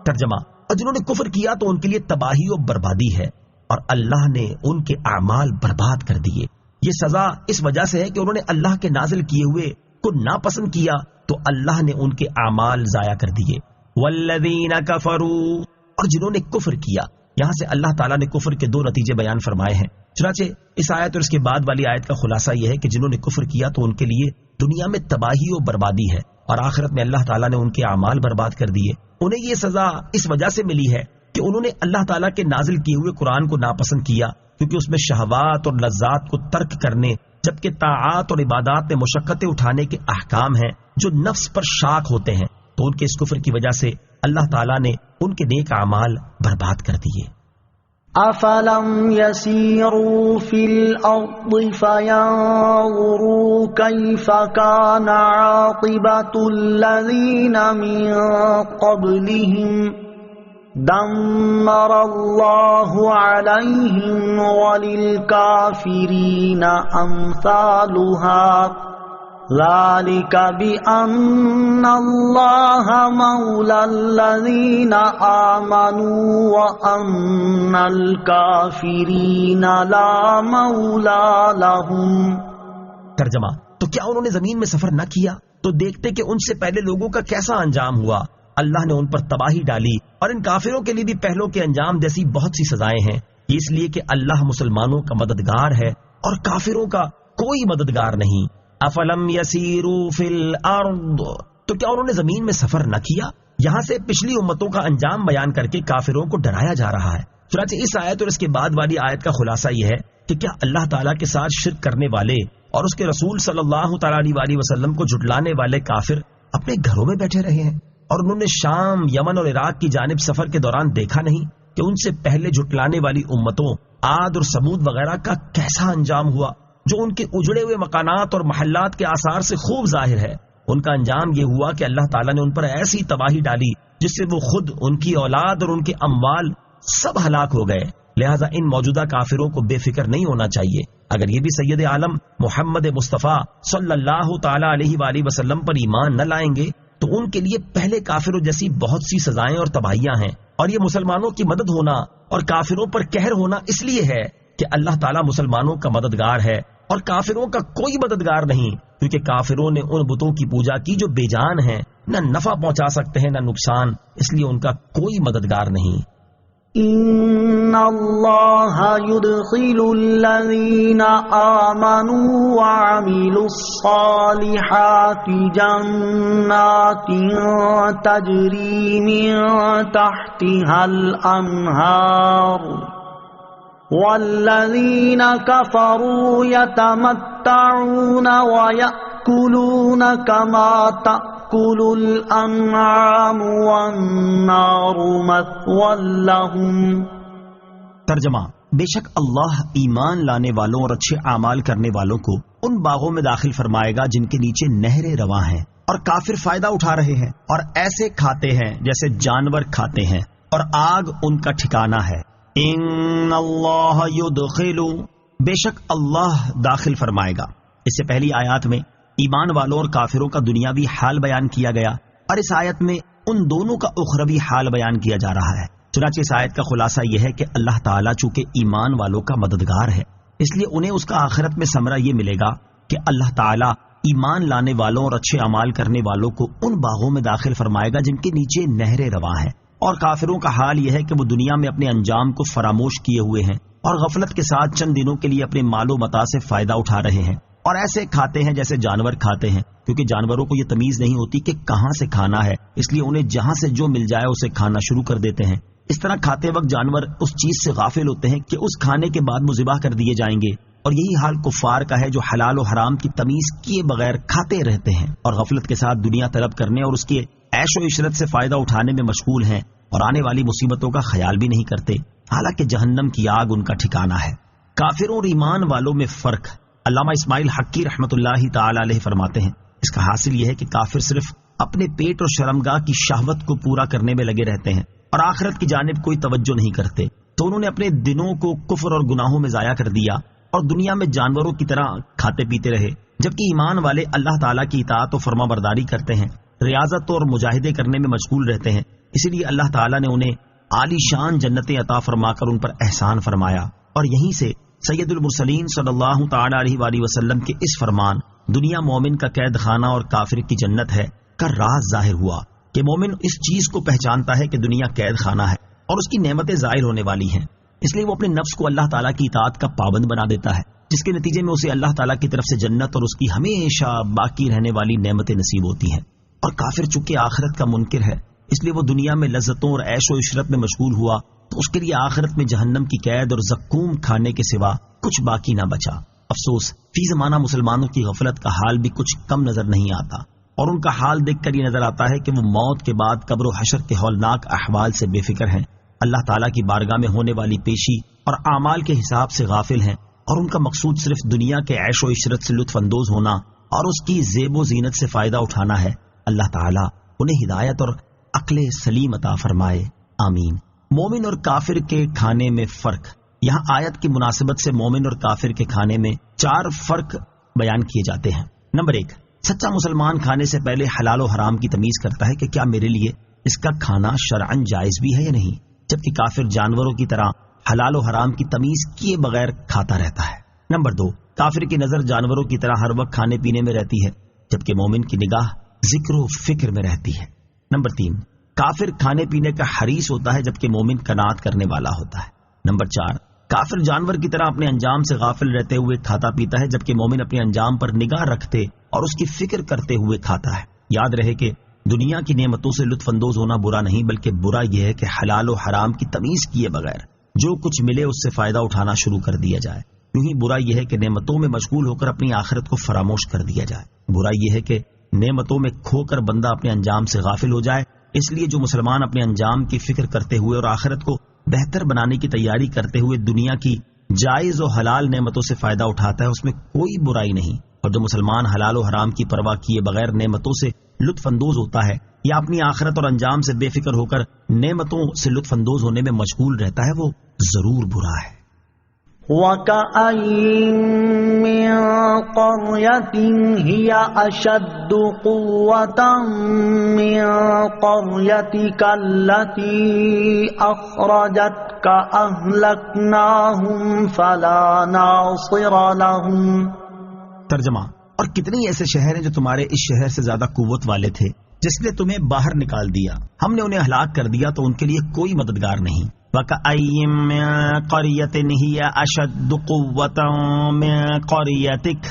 ترجمہ: اور جنہوں نے کفر کیا تو ان کے لیے تباہی و بربادی ہے اور اللہ نے ان کے اعمال برباد کر دیے۔ یہ سزا اس وجہ سے ہے کہ انہوں نے اللہ کے نازل کیے ہوئے کو ناپسند کیا تو اللہ نے ان کے اعمال ضائع کر دیے۔ والذین کفروا، اور جنہوں نے کفر کیا، یہاں سے اللہ تعالیٰ نے کفر کے 2 نتیجے بیان فرمائے ہیں۔ چنانچہ اس آیت اور اس کے بعد والی آیت کا خلاصہ یہ ہے کہ جنہوں نے کفر کیا تو ان کے لیے دنیا میں تباہی و بربادی ہے اور آخرت میں اللہ تعالیٰ نے ان کے اعمال برباد کر دیے۔ انہیں یہ سزا اس وجہ سے ملی ہے کہ انہوں نے اللہ تعالیٰ کے نازل کیے ہوئے قرآن کو ناپسند کیا، کیونکہ اس میں شہوات اور لذات کو ترک کرنے جبکہ طاعات اور عبادات میں مشقتیں اٹھانے کے احکام ہیں جو نفس پر شاق ہوتے ہیں، تو ان کے اس کفر کی وجہ سے اللہ تعالیٰ نے ان کے نیک اعمال برباد کر دیے۔ أَفَلَمْ يَسِيرُوا فِي الْأَرْضِ فَيَنظُرُوا كَيْفَ كَانَ عَاقِبَةُ الَّذِينَ مِن قَبْلِهِمْ دَمَّرَ اللَّهُ عَلَيْهِمْ وَلِلْكَافِرِينَ أَمْثَالُهَا ذَلِكَ بِأَنَّ اللَّهَ مَوْلَى الَّذِينَ آمَنُوا وَأَنَّ الْكَافِرِينَ لَا مَوْلَى لَهُمْ۔ ترجمہ: تو کیا انہوں نے زمین میں سفر نہ کیا تو دیکھتے کہ ان سے پہلے لوگوں کا کیسا انجام ہوا؟ اللہ نے ان پر تباہی ڈالی اور ان کافروں کے لیے بھی پہلوں کے انجام جیسی بہت سی سزائیں ہیں، اس لیے کہ اللہ مسلمانوں کا مددگار ہے اور کافروں کا کوئی مددگار نہیں۔ افلم یسیروا فی الارض، تو کیا انہوں نے زمین میں سفر نہ کیا؟ یہاں سے پچھلی امتوں کا انجام بیان کر کے کافروں کو ڈرایا جا رہا ہے۔ چنانچہ اس آیت اور اس کے بعد والی آیت کا خلاصہ یہ ہے کہ کیا اللہ تعالیٰ کے ساتھ شرک کرنے والے اور اس کے رسول صلی اللہ تعالیٰ علیہ وسلم کو جھٹلانے والے کافر اپنے گھروں میں بیٹھے رہے ہیں اور انہوں نے شام، یمن اور عراق کی جانب سفر کے دوران دیکھا نہیں کہ ان سے پہلے جھٹلانے والی امتوں عاد اور سمود وغیرہ کا کیسا انجام ہوا، جو ان کے اجڑے ہوئے مکانات اور محلات کے آثار سے خوب ظاہر ہے۔ ان کا انجام یہ ہوا کہ اللہ تعالیٰ نے ان پر ایسی تباہی ڈالی جس سے وہ خود، ان کی اولاد اور ان کے اموال سب ہلاک ہو گئے۔ لہٰذا ان موجودہ کافروں کو بے فکر نہیں ہونا چاہیے۔ اگر یہ بھی سید عالم محمد مصطفیٰ صلی اللہ تعالیٰ علیہ وآلہ وسلم پر ایمان نہ لائیں گے تو ان کے لیے پہلے کافروں جیسی بہت سی سزائیں اور تباہیاں ہیں، اور یہ مسلمانوں کی مدد ہونا اور کافروں پر قہر ہونا اس لیے ہے کہ اللہ تعالیٰ مسلمانوں کا مددگار ہے اور کافروں کا کوئی مددگار نہیں، کیونکہ کافروں نے ان بتوں کی پوجا کی جو بے جان ہیں، نہ نفع پہنچا سکتے ہیں نہ نقصان، اس لیے ان کا کوئی مددگار نہیں۔ ان اللہ يدخل الذین آمنوا وعملوا الصالحات جنات تجری من تحتها الانہار والذین کفروا یتمتعون ویأکلون کما تأکل الانعام والنار مثوی لہم۔ ترجمہ: بے شک اللہ ایمان لانے والوں اور اچھے اعمال کرنے والوں کو ان باغوں میں داخل فرمائے گا جن کے نیچے نہریں رواں ہیں، اور کافر فائدہ اٹھا رہے ہیں اور ایسے کھاتے ہیں جیسے جانور کھاتے ہیں، اور آگ ان کا ٹھکانہ ہے۔ ان اللہ یدخل، بے شک اللہ داخل فرمائے گا۔ اس سے پہلی آیات میں ایمان والوں اور کافروں کا دنیاوی حال بیان کیا گیا، اور اس آیت میں ان دونوں کا اخروی حال بیان کیا جا رہا ہے۔ چنانچہ اس آیت کا خلاصہ یہ ہے کہ اللہ تعالیٰ چونکہ ایمان والوں کا مددگار ہے، اس لیے انہیں اس کا آخرت میں ثمرہ یہ ملے گا کہ اللہ تعالیٰ ایمان لانے والوں اور اچھے اعمال کرنے والوں کو ان باغوں میں داخل فرمائے گا جن کے نیچے نہریں رواں ہیں، اور کافروں کا حال یہ ہے کہ وہ دنیا میں اپنے انجام کو فراموش کیے ہوئے ہیں اور غفلت کے ساتھ چند دنوں کے لیے اپنے مال و متاع سے فائدہ اٹھا رہے ہیں، اور ایسے کھاتے ہیں جیسے جانور کھاتے ہیں، کیونکہ جانوروں کو یہ تمیز نہیں ہوتی کہ کہاں سے کھانا ہے، اس لیے انہیں جہاں سے جو مل جائے اسے کھانا شروع کر دیتے ہیں۔ اس طرح کھاتے وقت جانور اس چیز سے غافل ہوتے ہیں کہ اس کھانے کے بعد وہ ذبح کر دیے جائیں گے، اور یہی حال کفار کا ہے جو حلال و حرام کی تمیز کیے بغیر کھاتے رہتے ہیں اور غفلت کے ساتھ دنیا طلب کرنے اور اس کے عیش و عشرت سے فائدہ اٹھانے میں مشغول ہیں، اور آنے والی مصیبتوں کا خیال بھی نہیں کرتے، حالانکہ جہنم کی آگ ان کا ٹھکانہ ہے۔ کافروں اور ایمان والوں میں فرق علامہ اسماعیل حقی رحمۃ اللہ تعالی علیہ فرماتے ہیں، اس کا حاصل یہ ہے کہ کافر صرف اپنے پیٹ اور شرمگاہ کی شہوت کو پورا کرنے میں لگے رہتے ہیں اور آخرت کی جانب کوئی توجہ نہیں کرتے، تو انہوں نے اپنے دنوں کو کفر اور گناہوں میں ضائع کر دیا اور دنیا میں جانوروں کی طرح کھاتے پیتے رہے، جبکہ ایمان والے اللہ تعالیٰ کی اطاعت و فرما برداری کرتے ہیں، ریاضت اور مجاہدے کرنے میں مشغول رہتے ہیں، اسی لیے اللہ تعالیٰ نے انہیں عالی شان جنتیں عطا فرما کر ان پر احسان فرمایا، اور یہیں سے سید المرسلین صلی اللہ تعالی علیہ وآلہ وسلم کے اس فرمان دنیا مومن کا قید خانہ اور کافر کی جنت ہے کا راز ظاہر ہوا کہ مومن اس چیز کو پہچانتا ہے کہ دنیا قید خانہ ہے اور اس کی نعمتیں ظاہر ہونے والی ہیں، اس لیے وہ اپنے نفس کو اللہ تعالیٰ کی اطاعت کا پابند بنا دیتا ہے، جس کے نتیجے میں اسے اللہ تعالیٰ کی طرف سے جنت اور اس کی ہمیشہ باقی رہنے والی نعمتیں نصیب ہوتی ہیں۔ اور کافر چونکہ آخرت کا منکر ہے، اس لیے وہ دنیا میں لذتوں اور عیش و عشرت میں مشغول ہوا تو اس کے لیے آخرت میں جہنم کی قید اور زقوم کھانے کے سوا کچھ باقی نہ بچا۔ افسوس، فی زمانہ مسلمانوں کی غفلت کا حال بھی کچھ کم نظر نہیں آتا، اور ان کا حال دیکھ کر یہ نظر آتا ہے کہ وہ موت کے بعد قبر و حشر کے ہولناک احوال سے بے فکر ہیں، اللہ تعالیٰ کی بارگاہ میں ہونے والی پیشی اور اعمال کے حساب سے غافل ہیں، اور ان کا مقصود صرف دنیا کے عیش و عشرت سے لطف اندوز ہونا اور اس کی زیب و زینت سے فائدہ اٹھانا ہے۔ اللہ تعالیٰ انہیں ہدایت اور عقل سلیم عطا فرمائے، آمین۔ مومن اور کافر کے کھانے میں فرق، یہاں آیت کی مناسبت سے مومن اور کافر کے کھانے میں 4 فرق بیان کیے جاتے ہیں۔ نمبر 1، سچا مسلمان کھانے سے پہلے حلال و حرام کی تمیز کرتا ہے کہ کیا میرے لیے اس کا کھانا شرعاً جائز بھی ہے یا نہیں، جبکہ کافر جانوروں کی طرح حلال و حرام کی تمیز کیے بغیر کھاتا رہتا ہے۔ نمبر 2، کافر کی نظر جانوروں کی طرح ہر وقت کھانے پینے میں رہتی ہے، جبکہ مومن کی نگاہ ذکر و فکر میں رہتی ہے۔ نمبر 3، کافر کھانے پینے کا حریص ہوتا ہے جبکہ مومن قناعت کرنے والا ہوتا ہے۔ نمبر 4، کافر جانور کی طرح اپنے انجام سے غافل رہتے ہوئے کھاتا پیتا ہے، جبکہ مومن اپنے انجام پر نگاہ رکھتے اور اس کی فکر کرتے ہوئے کھاتا ہے۔ یاد رہے کہ دنیا کی نعمتوں سے لطف اندوز ہونا برا نہیں، بلکہ برا یہ ہے کہ حلال و حرام کی تمیز کیے بغیر جو کچھ ملے اس سے فائدہ اٹھانا شروع کر دیا جائے۔ یوں ہی برا یہ ہے کہ نعمتوں میں مشغول ہو کر اپنی آخرت کو فراموش کر دیا جائے۔ برا یہ ہے کہ نعمتوں میں کھو کر بندہ اپنے انجام سے غافل ہو جائے۔ اس لیے جو مسلمان اپنے انجام کی فکر کرتے ہوئے اور آخرت کو بہتر بنانے کی تیاری کرتے ہوئے دنیا کی جائز و حلال نعمتوں سے فائدہ اٹھاتا ہے، اس میں کوئی برائی نہیں، اور جو مسلمان حلال و حرام کی پرواہ کیے بغیر نعمتوں سے لطف اندوز ہوتا ہے یا اپنی آخرت اور انجام سے بے فکر ہو کر نعمتوں سے لطف اندوز ہونے میں مشغول رہتا ہے، وہ ضرور برا ہے۔ وَكَأَيِّن مِّن قَرْيَةٍ هِيَ أَشَدُّ قُوَّةً مِّن قَرْيَتِكَ الَّتِي أَخْرَجَتْكَ أَهْلَكْنَاهُمْ فَلَا نَاصِرَ لَهُمْ۔ ترجمہ، اور کتنے ایسے شہر ہیں جو تمہارے اس شہر سے زیادہ قوت والے تھے، جس نے تمہیں باہر نکال دیا، ہم نے انہیں ہلاک کر دیا تو ان کے لیے کوئی مددگار نہیں۔ وَكَأَيِّن مِّن قَرْيَةٍ هِيَ أَشَدُّ قُوَّةً مِّن قَرْيَتِكَ،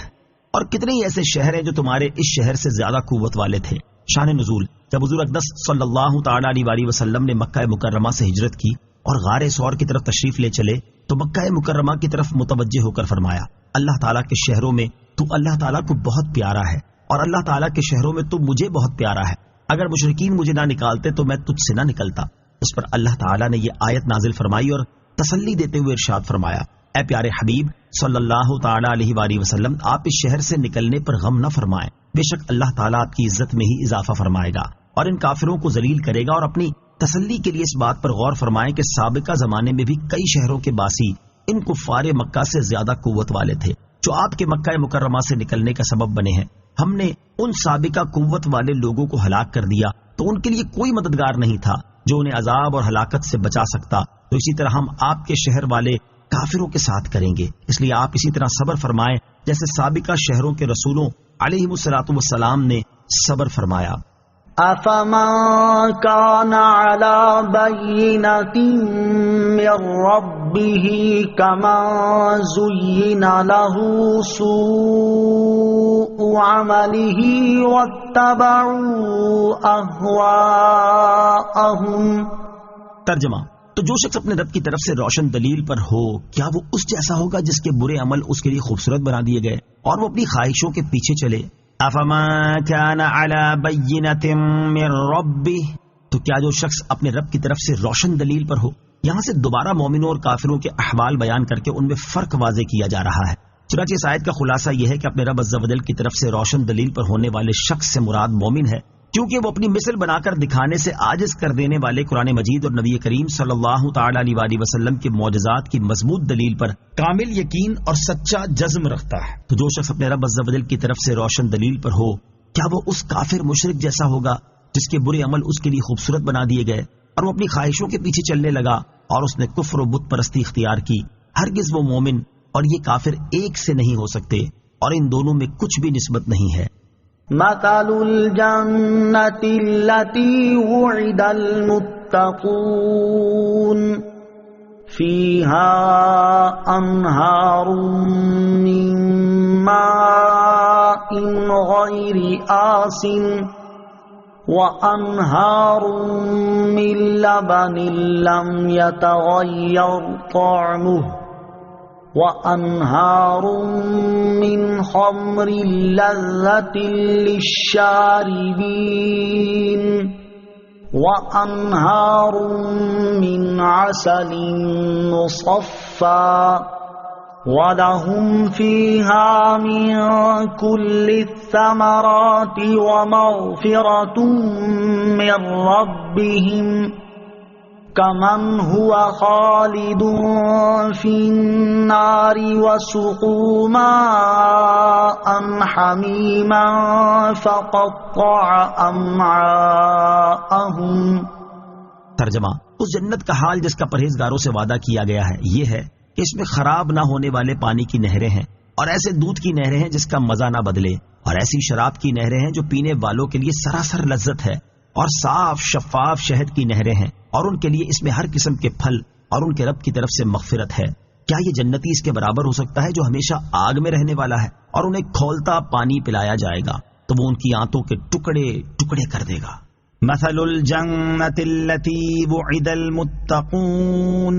اور کتنے ایسے شہر ہیں جو تمہارے اس شہر سے زیادہ قوت والے تھے۔ شان نزول، جب حضور اقدس صلی اللہ تعالی علیہ وآلہ وسلم نے مکہ مکرمہ سے ہجرت کی اور غار ثور کی طرف تشریف لے چلے تو مکہ مکرمہ کی طرف متوجہ ہو کر فرمایا، اللہ تعالیٰ کے شہروں میں تو اللہ تعالیٰ کو بہت پیارا ہے، اور اللہ تعالیٰ کے شہروں میں تو مجھے بہت پیارا ہے، اگر مشرکین مجھے نہ نکالتے تو میں تجھ سے نہ نکلتا۔ اس پر اللہ تعالیٰ نے یہ آیت نازل فرمائی اور تسلی دیتے ہوئے ارشاد فرمایا، اے پیارے حبیب صلی اللہ تعالی علیہ وآلہ وسلم، آپ اس شہر سے نکلنے پر غم نہ فرمائیں، بے شک اللہ تعالیٰ آپ کی عزت میں ہی اضافہ فرمائے گا اور ان کافروں کو ذلیل کرے گا۔ اور اپنی تسلی کے لیے اس بات پر غور فرمائیں کہ سابقہ زمانے میں بھی کئی شہروں کے باسی ان کفار مکہ سے زیادہ قوت والے تھے جو آپ کے مکہ مکرمہ سے نکلنے کا سبب بنے ہیں۔ ہم نے ان سابقہ قوت والے لوگوں کو ہلاک کر دیا تو ان کے لیے کوئی مددگار نہیں تھا جو انہیں عذاب اور ہلاکت سے بچا سکتا، تو اسی طرح ہم آپ کے شہر والے کافروں کے ساتھ کریں گے، اس لیے آپ اسی طرح صبر فرمائیں جیسے سابقہ شہروں کے رسولوں علیہم الصلاۃ والسلام نے صبر فرمایا۔ أفمن كان على بينة من ربه كمن زين له سوء عمله واتبعوا أهواءهم۔ ترجمہ، تو جو شخص اپنے رب کی طرف سے روشن دلیل پر ہو، کیا وہ اس جیسا ہوگا جس کے برے عمل اس کے لیے خوبصورت بنا دیے گئے اور وہ اپنی خواہشوں کے پیچھے چلے؟ افما كان على بينة من ربه، تو کیا جو شخص اپنے رب کی طرف سے روشن دلیل پر ہو؟ یہاں سے دوبارہ مومنوں اور کافروں کے احوال بیان کر کے ان میں فرق واضح کیا جا رہا ہے۔ چنانچہ اس آیت کا خلاصہ یہ ہے کہ اپنے رب عز و جل کی طرف سے روشن دلیل پر ہونے والے شخص سے مراد مومن ہے، کیونکہ وہ اپنی مثل بنا کر دکھانے سے عاجز کر دینے والے قرآن مجید اور نبی کریم صلی اللہ تعالی علیہ وآلہ وسلم کے معجزات کی مضبوط دلیل پر کامل یقین اور سچا جزم رکھتا ہے۔ تو جو شخص اپنے رب عز و جل کی طرف سے روشن دلیل پر ہو، کیا وہ اس کافر مشرک جیسا ہوگا جس کے برے عمل اس کے لیے خوبصورت بنا دیے گئے اور وہ اپنی خواہشوں کے پیچھے چلنے لگا اور اس نے کفر و بت پرستی اختیار کی؟ ہرگز وہ مومن اور یہ کافر ایک سے نہیں ہو سکتے، اور ان دونوں میں کچھ بھی نسبت نہیں ہے۔ مثل الجنة التي وعد المتقون فيها أنهار من ماء غير آسن وأنهار من لبن لم يتغير طعمه وأنهار من خمر لذة للشاربين وأنهار من عسل مصفى وَلَهُمْ فِيهَا مِن كُلِّ الثَّمَرَاتِ وَمَغْفِرَةٌ مِّن رَّبِّهِمْ كَمَنْ هُوَ خَالِدٌ فِي النَّارِ وَسُقُوا مَاءً حَمِيمًا فَقَطَّعَ أَمْعَاءَهُمْ۔ ترجمہ، اس جنت کا حال جس کا پرہیزگاروں سے وعدہ کیا گیا ہے یہ ہے کہ اس میں خراب نہ ہونے والے پانی کی نہریں ہیں، اور ایسے دودھ کی نہریں ہیں جس کا مزہ نہ بدلے، اور ایسی شراب کی نہریں ہیں جو پینے والوں کے لیے سراسر لذت ہے، اور صاف شفاف شہد کی نہریں ہیں، اور ان کے لیے اس میں ہر قسم کے پھل اور ان کے رب کی طرف سے مغفرت ہے۔ کیا یہ جنتی اس کے برابر ہو سکتا ہے جو ہمیشہ آگ میں رہنے والا ہے اور انہیں کھولتا پانی پلایا جائے گا تو وہ ان کی آنتوں کے ٹکڑے ٹکڑے کر دے گا۔ مثل الجنة التي وعد المتقون،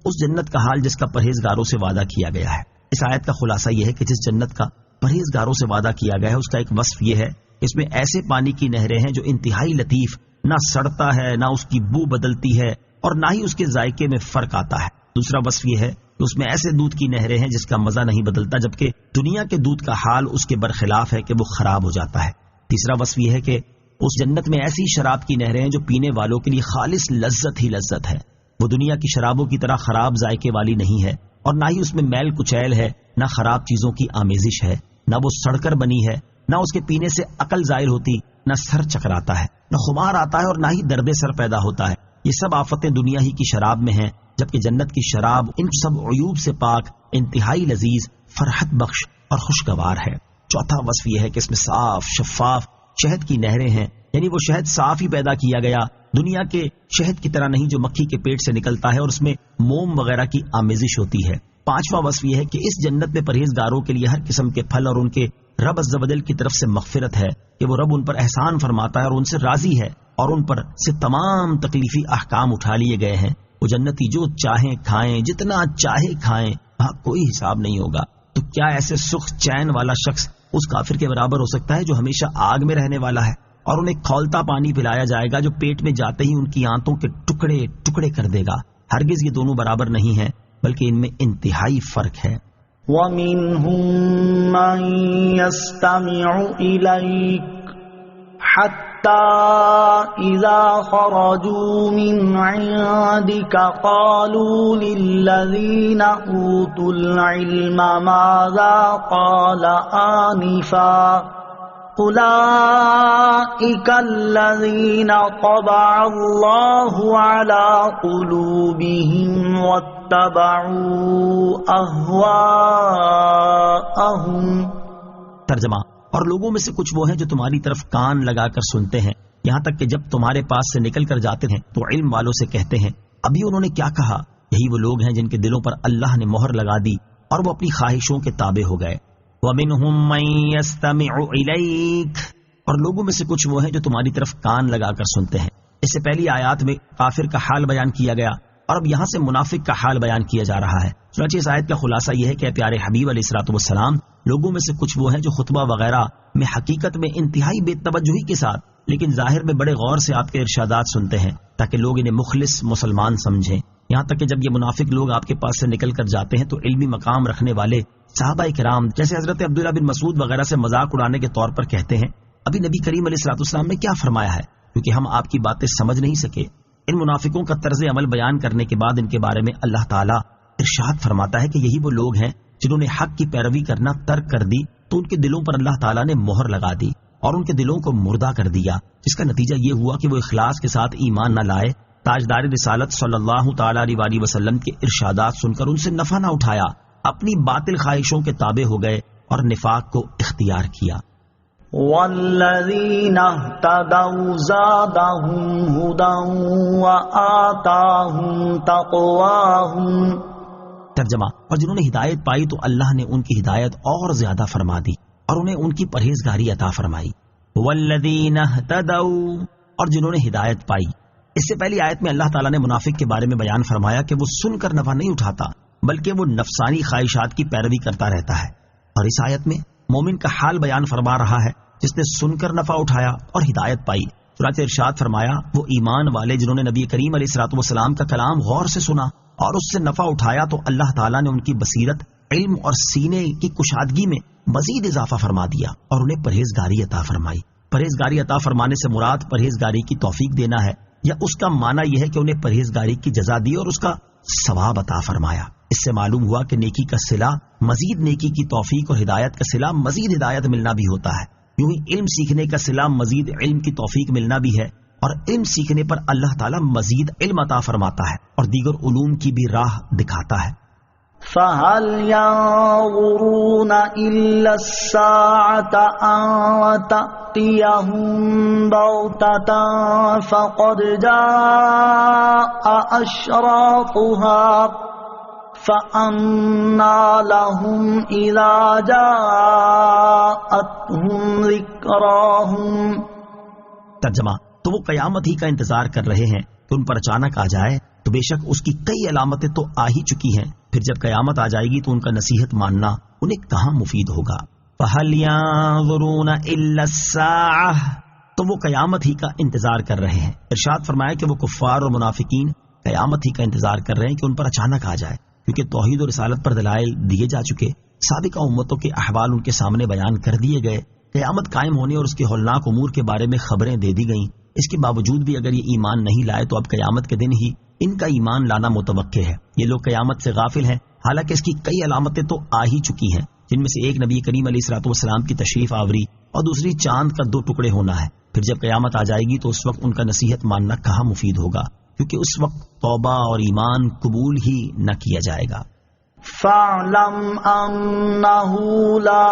اس جنت کا حال جس کا پرہیزگاروں سے وعدہ کیا گیا ہے۔ اس آیت کا خلاصہ یہ ہے کہ جس جنت کا پرہیزگاروں سے وعدہ کیا گیا ہے اس کا ایک وصف یہ ہے، اس میں ایسے پانی کی نہریں ہیں جو انتہائی لطیف، نہ سڑتا ہے، نہ اس کی بو بدلتی ہے، اور نہ ہی اس کے ذائقے میں فرق آتا ہے۔ دوسرا وصف یہ ہے کہ اس میں ایسے دودھ کی نہریں ہیں جس کا مزہ نہیں بدلتا، جبکہ دنیا کے دودھ کا حال اس کے برخلاف ہے کہ وہ خراب ہو جاتا ہے۔ تیسرا وصف یہ ہے کہ اس جنت میں ایسی شراب کی نہریں ہیں جو پینے والوں کے لیے خالص لذت ہی لذت ہے، وہ دنیا کی شرابوں کی طرح خراب ذائقے والی نہیں ہے، اور نہ ہی اس میں میل کچیل ہے، نہ خراب چیزوں کی آمیزش ہے، نہ وہ سڑ کر بنی ہے، نہ اس کے پینے سے عقل ظاہر ہوتی، نہ سر چکراتا ہے، نہ خمار آتا ہے، اور نہ ہی درد سر پیدا ہوتا ہے۔ یہ سب آفتیں دنیا ہی کی شراب میں ہیں، جبکہ جنت کی شراب ان سب عیوب سے پاک، انتہائی لذیذ، فرحت بخش اور خوشگوار ہے۔ چوتھا وصف یہ ہے کہ اس میں صاف شفاف شہد کی نہریں ہیں، یعنی وہ شہد صاف ہی پیدا کیا گیا، دنیا کے شہد کی طرح نہیں جو مکھی کے پیٹ سے نکلتا ہے اور اس میں موم وغیرہ کی آمیزش ہوتی ہے۔ پانچواں وصف یہ ہے کہ اس جنت میں پرہیزگاروں کے لیے ہر قسم کے پھل اور ان کے رب عز و جل کی طرف سے مغفرت ہے کہ وہ رب ان پر احسان فرماتا ہے اور ان سے راضی ہے، اور ان پر سے تمام تکلیفی احکام اٹھا لیے گئے ہیں۔ وہ جنتی جو چاہیں کھائیں، جتنا چاہے کھائیں، وہاں کوئی حساب نہیں ہوگا۔ تو کیا ایسے سکھ چین والا شخص اس کافر کے برابر ہو سکتا ہے جو ہمیشہ آگ میں رہنے والا ہے اور انہیں کھولتا پانی پلایا جائے گا جو پیٹ میں جاتے ہی ان کی آنتوں کے ٹکڑے ٹکڑے کر دے گا؟ ہرگز یہ دونوں برابر نہیں ہیں، بلکہ ان میں انتہائی فرق ہے۔ وَمِنْهُمْ مَنْ يَسْتَمِعُ إِلَيْكَ حَتَّى إِذَا خَرَجُوا مِنْ عِنْدِكَ قَالُوا لِلَّذِينَ أُوتُوا الْعِلْمَ مَاذَا قَالَ آنِفًا أولئك الذين طبع الله على قلوبهم واتبعوا أهواءهم. ترجمہ: اور لوگوں میں سے کچھ وہ ہیں جو تمہاری طرف کان لگا کر سنتے ہیں، یہاں تک کہ جب تمہارے پاس سے نکل کر جاتے ہیں تو علم والوں سے کہتے ہیں ابھی انہوں نے کیا کہا. یہی وہ لوگ ہیں جن کے دلوں پر اللہ نے مہر لگا دی اور وہ اپنی خواہشوں کے تابع ہو گئے. وَمِنْهُمْ مَنْ يَسْتَمِعُ إِلَيْكَ، اور لوگوں میں سے کچھ وہ ہیں جو تمہاری طرف کان لگا کر سنتے ہیں. اس سے پہلی آیات میں کافر کا حال بیان کیا گیا اور اب یہاں سے منافق کا حال بیان کیا جا رہا ہے. چنانچہ اس آیت کا خلاصہ یہ ہے کہ اے پیارے حبیب علیہ الصلوۃ والسلام، لوگوں میں سے کچھ وہ ہیں جو خطبہ وغیرہ میں حقیقت میں انتہائی بے توجہی کے ساتھ لیکن ظاہر میں بڑے غور سے آپ کے ارشادات سنتے ہیں تاکہ لوگ انہیں مخلص مسلمان سمجھیں. یہاں تک کہ جب یہ منافق لوگ آپ کے پاس سے نکل کر جاتے ہیں تو علمی مقام رکھنے والے صحابہ کرام جیسے حضرت عبداللہ بن مسعود وغیرہ سے مذاق اڑانے کے طور پر کہتے ہیں ابھی نبی کریم علیہ الصلوۃ والسلام نے کیا فرمایا ہے، کیونکہ ہم آپ کی باتیں سمجھ نہیں سکے. ان منافقوں کا طرز عمل بیان کرنے کے بعد ان کے بارے میں اللہ تعالیٰ ارشاد فرماتا ہے کہ یہی وہ لوگ ہیں جنہوں نے حق کی پیروی کرنا ترک کر دی تو ان کے دلوں پر اللہ تعالیٰ نے مہر لگا دی اور ان کے دلوں کو مردہ کر دیا، جس کا نتیجہ یہ ہوا کہ وہ اخلاص کے ساتھ ایمان نہ لائے، تاجدار رسالت صلی اللہ تعالیٰ علیہ وسلم کے ارشادات سن کر ان سے نفع نہ اٹھایا، اپنی باطل خواہشوں کے تابع ہو گئے اور نفاق کو اختیار کیا. والذین اہتدوا زادہم ہدی وآتاہم تقواہم. ترجمہ: اور جنہوں نے ہدایت پائی تو اللہ نے ان کی ہدایت اور زیادہ فرما دی اور انہیں ان کی پرہیزگاری عطا فرمائی. والذین اہتدوا، اور جنہوں نے ہدایت پائی. اس سے پہلی آیت میں اللہ تعالیٰ نے منافق کے بارے میں بیان فرمایا کہ وہ سن کر نفع نہیں اٹھاتا بلکہ وہ نفسانی خواہشات کی پیروی کرتا رہتا ہے، اور اس آیت میں مومن کا حال بیان فرما رہا ہے جس نے سن کر نفع اٹھایا اور ہدایت پائی. چنانچہ ارشاد فرمایا وہ ایمان والے جنہوں نے نبی کریم علیہ الصلوۃ والسلام کا کلام غور سے سنا اور اس سے نفع اٹھایا تو اللہ تعالیٰ نے ان کی بصیرت، علم اور سینے کی کشادگی میں مزید اضافہ فرما دیا اور انہیں پرہیزگاری عطا فرمائی. پرہیزگاری عطا فرمانے سے مراد پرہیزگاری کی توفیق دینا ہے یا اس کا معنی یہ ہے کہ انہیں پرہیزگاری کی جزا دی اور اس کا ثواب عطا فرمایا. اس سے معلوم ہوا کہ نیکی کا صلہ مزید نیکی کی توفیق اور ہدایت کا صلہ مزید ہدایت ملنا بھی ہوتا ہے. یوں ہی علم سیکھنے کا صلہ مزید علم کی توفیق ملنا بھی ہے اور علم سیکھنے پر اللہ تعالیٰ مزید علم عطا فرماتا ہے اور دیگر علوم کی بھی راہ دکھاتا ہے. فَهَلْ يَنظُرُونَ إِلَّا السَّاعَةَ أَن تَأْتِيَهُم بَغْتَةً فَقَدْ جَاءَ أَشْرَاطُهَا فَأَنَّىٰ لَهُمْ إِذَا جَاءَتْهُمْ ذِكْرَاهُمْ. ترجمہ: تو وہ قیامت ہی کا انتظار کر رہے ہیں کہ ان پر اچانک آ جائے تو بے شک اس کی کئی علامتیں تو آ ہی چکی ہیں، پھر جب قیامت آ جائے گی تو ان کا نصیحت ماننا انہیں کہاں مفید ہوگا. فَهَلْ يَنظُرُونَ إِلَّا السَّاعَةَ، تو وہ قیامت ہی کا انتظار کر رہے ہیں. ارشاد فرمایا کہ وہ کفار اور منافقین قیامت ہی کا انتظار کر رہے ہیں کہ ان پر اچانک آ جائے، کیونکہ توحید و رسالت پر دلائل دیے جا چکے، سابقہ امتوں کے احوال ان کے سامنے بیان کر دیے گئے، قیامت قائم ہونے اور اس کے ہولناک امور کے بارے میں خبریں دے دی گئیں. اس کے باوجود بھی اگر یہ ایمان نہیں لائے تو اب قیامت کے دن ہی ان کا ایمان لانا متوقع ہے. یہ لوگ قیامت سے غافل ہیں، حالانکہ اس کی کئی علامتیں تو آ ہی چکی ہیں، جن میں سے ایک نبی کریم علیہ الصلوۃ والسلام کی تشریف آوری اور دوسری چاند کا 2 ٹکڑے ہونا ہے. پھر جب قیامت آ جائے گی تو اس وقت ان کا نصیحت ماننا کہاں مفید ہوگا، کیونکہ اس وقت توبہ اور ایمان قبول ہی نہ کیا جائے گا. فَاعْلَمْ أَنَّهُ لَا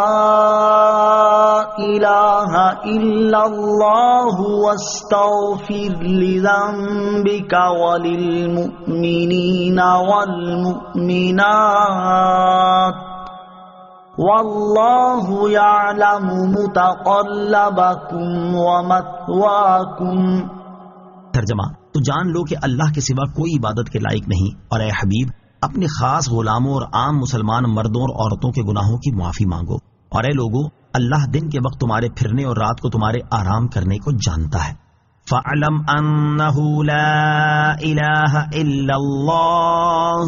إِلَٰهَ إِلَّا اللَّهُ وَاسْتَغْفِرْ لِذَنبِكَ وَلِلْمُؤْمِنِينَ وَالْمُؤْمِنَاتِ وَاللَّهُ يَعْلَمُ مُتَقَلَّبَكُمْ وَمَثْوَاكُمْ. ترجمہ: تو جان لو کہ اللہ کے سوا کوئی عبادت کے لائق نہیں، اور اے حبیب اپنے خاص غلاموں اور عام مسلمان مردوں اور عورتوں کے گناہوں کی معافی مانگو، اور اے لوگو اللہ دن کے وقت تمہارے پھرنے اور رات کو تمہارے آرام کرنے کو جانتا ہے. فَاعْلَمْ أَنَّهُ لَا إِلَٰهَ إِلَّا اللَّهُ،